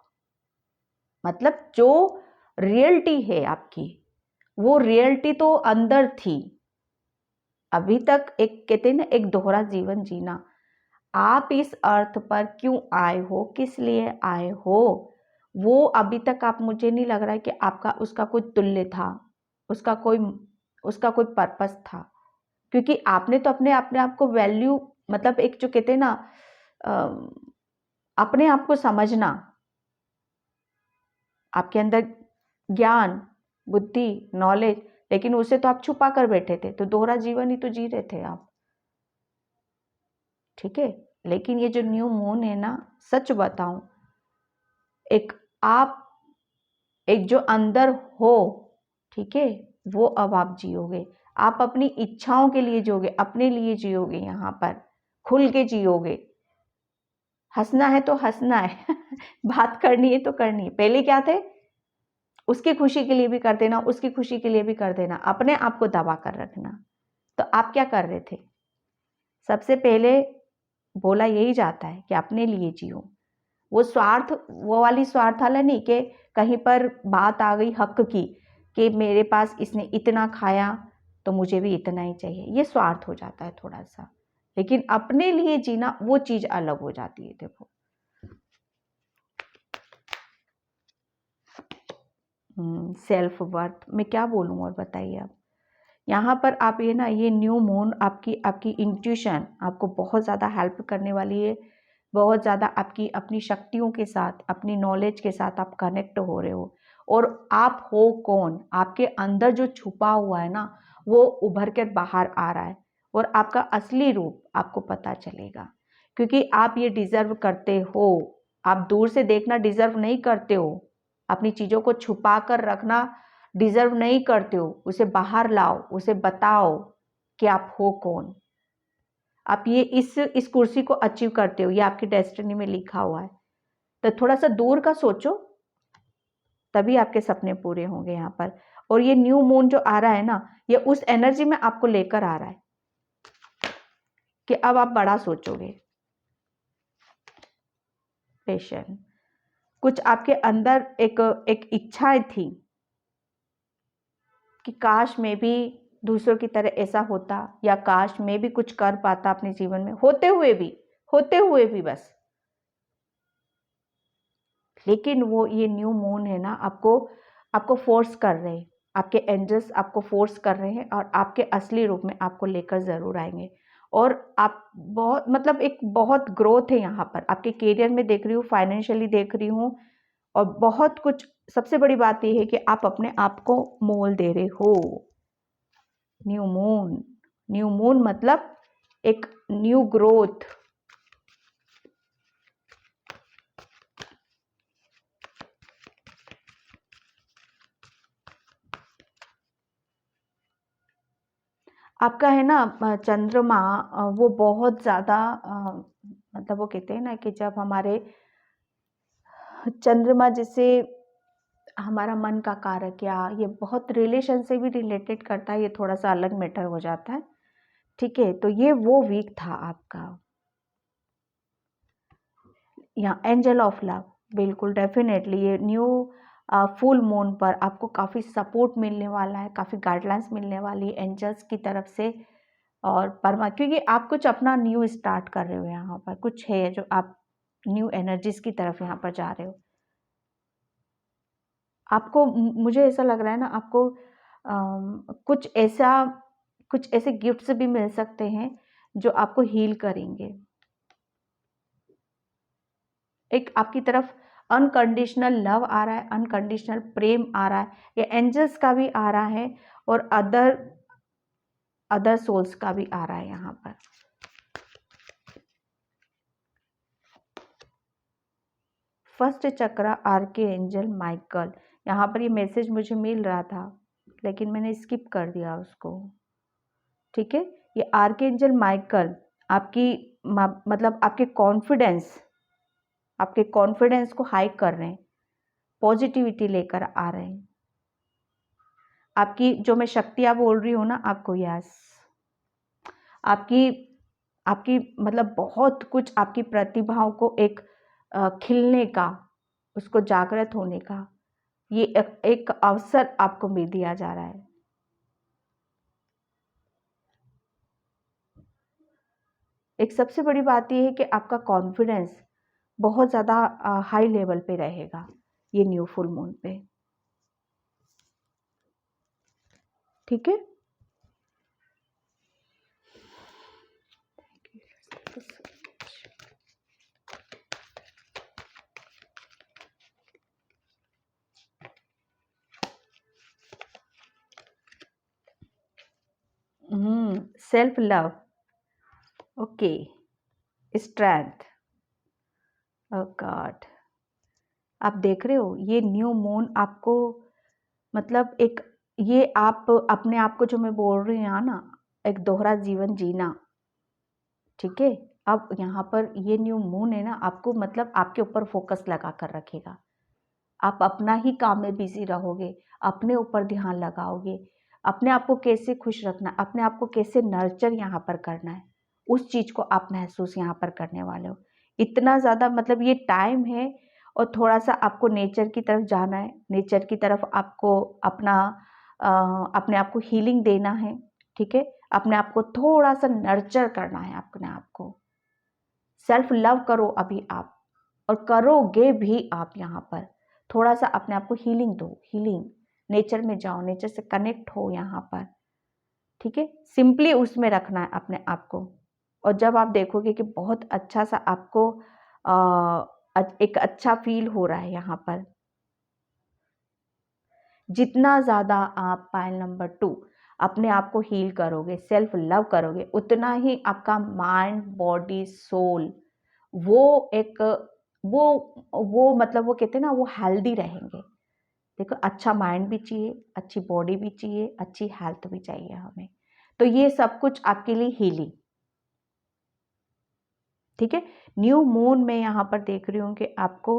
मतलब जो रियलिटी है आपकी वो रियलिटी तो अंदर थी, अभी तक एक कहते हैं ना एक दोहरा जीवन जीना। आप इस अर्थ पर क्यों आए हो, किस लिए आए हो, वो अभी तक आप, मुझे नहीं लग रहा है कि आपका उसका कोई तुल्य था, उसका कोई पर्पस था, क्योंकि आपने तो अपने अपने आप को वैल्यू, मतलब एक जो कहते हैं ना अपने आप को समझना, आपके अंदर ज्ञान, बुद्धि, नॉलेज, लेकिन उसे तो आप छुपा कर बैठे थे, तो दोहरा जीवन ही तो जी रहे थे आप, ठीक है। लेकिन ये जो न्यू मून है ना, सच बताऊं, एक आप एक जो अंदर हो, ठीक है, वो अब आप जियोगे, आप अपनी इच्छाओं के लिए जियोगे, अपने लिए जियोगे, यहाँ पर खुल के जियोगे, हंसना है तो हंसना है बात करनी है तो करनी है, पहले क्या थे, उसकी खुशी के लिए भी कर देना, उसकी खुशी के लिए भी कर देना, अपने आप को दबा कर रखना। तो आप क्या कर रहे थे, सबसे पहले बोला यही जाता है कि अपने लिए जियो, वो स्वार्थ, वो वाली स्वार्थ वाला नहीं कि कहीं पर बात आ गई हक की कि मेरे पास इसने इतना खाया तो मुझे भी इतना ही चाहिए, ये स्वार्थ हो जाता है थोड़ा सा, लेकिन अपने लिए जीना वो चीज अलग हो जाती है। देखो सेल्फ वर्थ मैं क्या बोलूं और बताइए आप, यहाँ पर आप ये ना, ये न्यू मून आपकी आपकी इंट्यूशन आपको बहुत ज़्यादा हेल्प करने वाली है, बहुत ज़्यादा आपकी अपनी शक्तियों के साथ, अपनी नॉलेज के साथ आप कनेक्ट हो रहे हो, और आप हो कौन, आपके अंदर जो छुपा हुआ है ना वो उभर कर बाहर आ रहा है, और आपका असली रूप आपको पता चलेगा, क्योंकि आप ये डिजर्व करते हो, आप दूर से देखना डिजर्व नहीं करते हो, अपनी चीज़ों को छुपा कर रखना डिजर्व नहीं करते हो, उसे बाहर लाओ, उसे बताओ कि आप हो कौन, आप ये इस कुर्सी को अचीव करते हो, ये आपकी डेस्टिनी में लिखा हुआ है, तो थोड़ा सा दूर का सोचो, तभी आपके सपने पूरे होंगे यहाँ पर। और ये न्यू मून जो आ रहा है ना, ये उस एनर्जी में आपको लेकर आ रहा है कि अब आप बड़ा सोचोगे, पेशेंट, कुछ आपके अंदर एक इच्छाएं थी कि काश मैं भी दूसरों की तरह ऐसा होता, या काश मैं भी कुछ कर पाता अपने जीवन में, होते हुए भी बस, लेकिन वो ये न्यू मून है ना आपको आपको फोर्स कर रहे हैं, आपके एंजल्स आपको फोर्स कर रहे हैं, और आपके असली रूप में आपको लेकर जरूर आएंगे, और आप बहुत, मतलब एक बहुत ग्रोथ है यहाँ पर, आपके करियर में देख रही हूँ, फाइनेंशियली देख रही हूँ, और बहुत कुछ, सबसे बड़ी बात यह है कि आप अपने आप को मोल दे रहे हो। न्यू मून मतलब एक न्यू ग्रोथ, आपका है ना चंद्रमा, वो बहुत ज़्यादा मतलब वो कहते हैं ना कि जब हमारे चंद्रमा जैसे हमारा मन का कारक, या ये बहुत रिलेशन से भी रिलेटेड करता है, ये थोड़ा सा अलग मैटर हो जाता है। ठीक है, तो ये वो वीक था आपका। यहाँ एंजल ऑफ लव, बिल्कुल डेफिनेटली ये न्यू फुल मून पर आपको काफ़ी सपोर्ट मिलने वाला है, काफ़ी गाइडलाइंस मिलने वाली है एंजल्स की तरफ से और परमा, क्योंकि आप कुछ अपना न्यू स्टार्ट कर रहे हो। यहाँ पर कुछ है जो आप न्यू एनर्जीज की तरफ यहाँ पर जा रहे हो। आपको मुझे ऐसा लग रहा है ना, आपको कुछ ऐसे गिफ्ट्स भी मिल सकते हैं जो आपको हील करेंगे। एक आपकी तरफ अनकंडीशनल लव आ रहा है, अनकंडीशनल प्रेम आ रहा है, ये एंजल्स का भी आ रहा है और अदर सोल्स का भी आ रहा है यहाँ पर। फर्स्ट चक्र आर्के एंजल माइकल, यहाँ पर ये मैसेज मुझे मिल रहा था लेकिन मैंने स्किप कर दिया उसको। ठीक है, ये आर्के एंजल माइकल आपकी मतलब आपके कॉन्फिडेंस को हाई कर रहे हैं, पॉजिटिविटी लेकर आ रहे हैं। आपकी जो मैं शक्तियाँ बोल रही हूँ ना आपको, यस, आपकी मतलब बहुत कुछ आपकी प्रतिभाओं को एक खिलने का, उसको जागृत होने का ये एक अवसर आपको मिल दिया जा रहा है। एक सबसे बड़ी बात यह है कि आपका कॉन्फिडेंस बहुत ज़्यादा हाई लेवल पे रहेगा ये न्यू फुल मून पे। ठीक है, सेल्फ लव, ओके, स्ट्रेंथ, ओह गॉड, आप देख रहे हो ये न्यू मून आपको मतलब एक, ये आप अपने आप को जो मैं बोल रही हूँ ना, एक दोहरा जीवन जीना। ठीक है, अब यहाँ पर ये न्यू मून है ना, आपको मतलब आपके ऊपर फोकस लगा कर रखेगा। आप अपना ही काम में बिजी रहोगे, अपने ऊपर ध्यान लगाओगे, अपने आप को कैसे खुश रखना, अपने आप को कैसे नर्चर यहाँ पर करना है, उस चीज़ को आप महसूस यहाँ पर करने वाले हो। इतना ज़्यादा मतलब ये टाइम है और थोड़ा सा आपको नेचर की तरफ जाना है, नेचर की तरफ आपको अपने आप को हीलिंग देना है। ठीक है, अपने आप को थोड़ा सा नर्चर करना है, अपने आप को सेल्फ लव करो अभी आप, और करोगे भी आप। यहाँ पर थोड़ा सा अपने आप को हीलिंग दो, हीलिंग, नेचर में जाओ, नेचर से कनेक्ट हो यहाँ पर। ठीक है, सिंपली उसमें रखना है अपने आप को, और जब आप देखोगे कि बहुत अच्छा सा आपको एक अच्छा फील हो रहा है यहाँ पर, जितना ज़्यादा आप पायल नंबर 2 अपने आप को हील करोगे, सेल्फ लव करोगे, उतना ही आपका माइंड, बॉडी, सोल वो एक वो मतलब वो कहते हैं ना, वो हेल्दी रहेंगे। देखो, अच्छा माइंड भी चाहिए, अच्छी बॉडी भी चाहिए, अच्छी हेल्थ भी चाहिए हमें, तो ये सब कुछ आपके लिए हीलिंग। ठीक है, न्यू मून में यहाँ पर देख रही हूँ कि आपको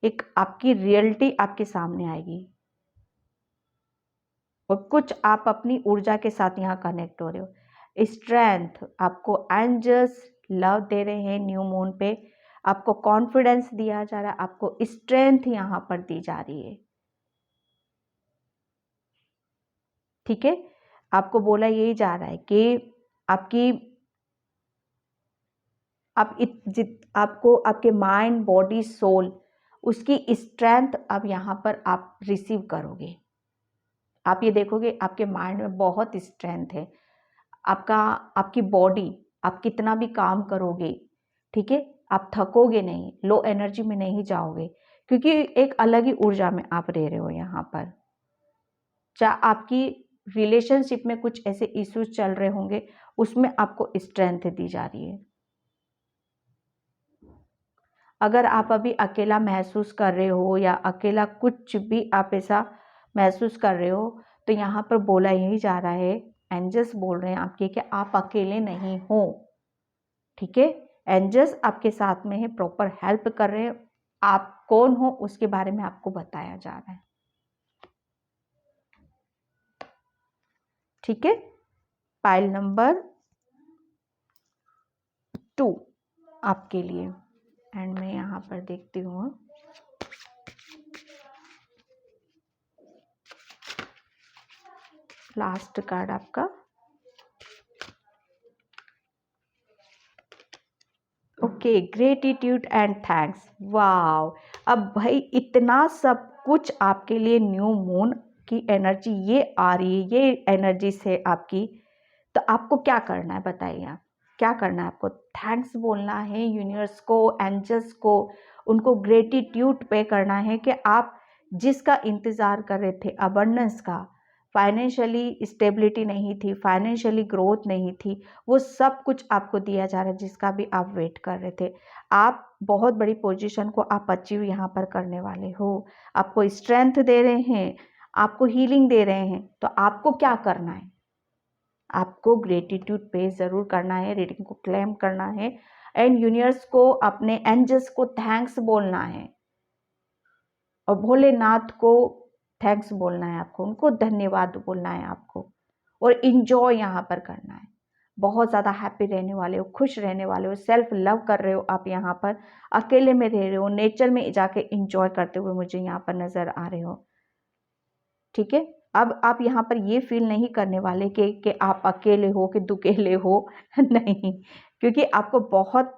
एक आपकी रियलिटी आपके सामने आएगी और कुछ आप अपनी ऊर्जा के साथ यहाँ कनेक्ट हो रहे हो। स्ट्रेंथ आपको एंजल्स लव दे रहे हैं न्यू मून पे, आपको कॉन्फिडेंस दिया जा रहा है, आपको स्ट्रेंथ यहाँ पर दी जा रही है। ठीक है, आपको बोला यही जा रहा है कि आपको आपके माइंड, बॉडी, सोल, उसकी स्ट्रेंथ अब यहाँ पर आप रिसीव करोगे। आप ये देखोगे आपके माइंड में बहुत स्ट्रेंथ है, आपकी बॉडी, आप कितना भी काम करोगे, ठीक है, आप थकोगे नहीं, लो एनर्जी में नहीं जाओगे, क्योंकि एक अलग ही ऊर्जा में आप रह रहे हो यहाँ पर। चाहे आपकी रिलेशनशिप में कुछ ऐसे इश्यूज चल रहे होंगे, उसमें आपको स्ट्रेंथ दी जा रही है। अगर आप अभी अकेला महसूस कर रहे हो या अकेला कुछ भी आप ऐसा महसूस कर रहे हो, तो यहाँ पर बोला यही जा रहा है, एंजल्स बोल रहे हैं आपके कि आप अकेले नहीं हो। ठीक है, एंजल्स आपके साथ में है, प्रॉपर हेल्प कर रहे हैं। आप कौन हो उसके बारे में आपको बताया जा रहा है। ठीक है। पाइल नंबर 2 आपके लिए, एंड मैं यहाँ पर देखती हूँ। लास्ट कार्ड आपका, okay, gratitude and thanks. Wow, अब भाई इतना सब कुछ आपके लिए न्यू मून की एनर्जी ये आ रही है, ये एनर्जी से आपकी, तो आपको क्या करना है बताइए। आप क्या करना है? आपको थैंक्स बोलना है यूनिवर्स को, एंजल्स को, उनको ग्रेटिट्यूड पे करना है कि आप जिसका इंतज़ार कर रहे थे, अबंडेंस का, फाइनेंशियली स्टेबिलिटी नहीं थी, फाइनेंशियली ग्रोथ नहीं थी, वो सब कुछ आपको दिया जा रहा है जिसका भी आप वेट कर रहे थे। आप बहुत बड़ी पोजीशन को आप अचीव यहाँ पर करने वाले हो। आपको स्ट्रेंथ दे रहे हैं, आपको हीलिंग दे रहे हैं, तो आपको क्या करना है? आपको ग्रेटिट्यूड पे ज़रूर करना है, रीडिंग को क्लेम करना है, एंड यूनिवर्स को, अपने एंजल्स को थैंक्स बोलना है, और भोलेनाथ को थैंक्स बोलना है आपको, उनको धन्यवाद बोलना है आपको, और इन्जॉय यहाँ पर करना है। बहुत ज़्यादा हैप्पी रहने वाले हो, खुश रहने वाले हो, सेल्फ लव कर रहे हो आप, यहाँ पर अकेले में रह रहे हो, नेचर में जाके इंजॉय करते हुए मुझे यहाँ पर नज़र आ रहे हो। ठीक है, अब आप यहाँ पर ये फील नहीं करने वाले कि आप अकेले हो, कि दुकेले हो नहीं, क्योंकि आपको बहुत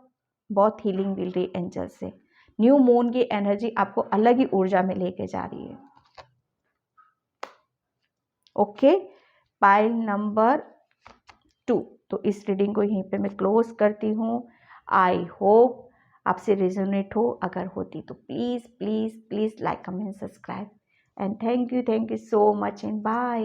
बहुत हीलिंग मिल रही है एंजल से। न्यू मून की एनर्जी आपको अलग ही ऊर्जा में लेके जा रही है। ओके, पाइल नंबर 2, तो इस रीडिंग को यहीं पे मैं क्लोज करती हूँ। आई होप आपसे रेजोनेट हो, अगर होती तो please please please like comment subscribe, and thank you so much, and bye.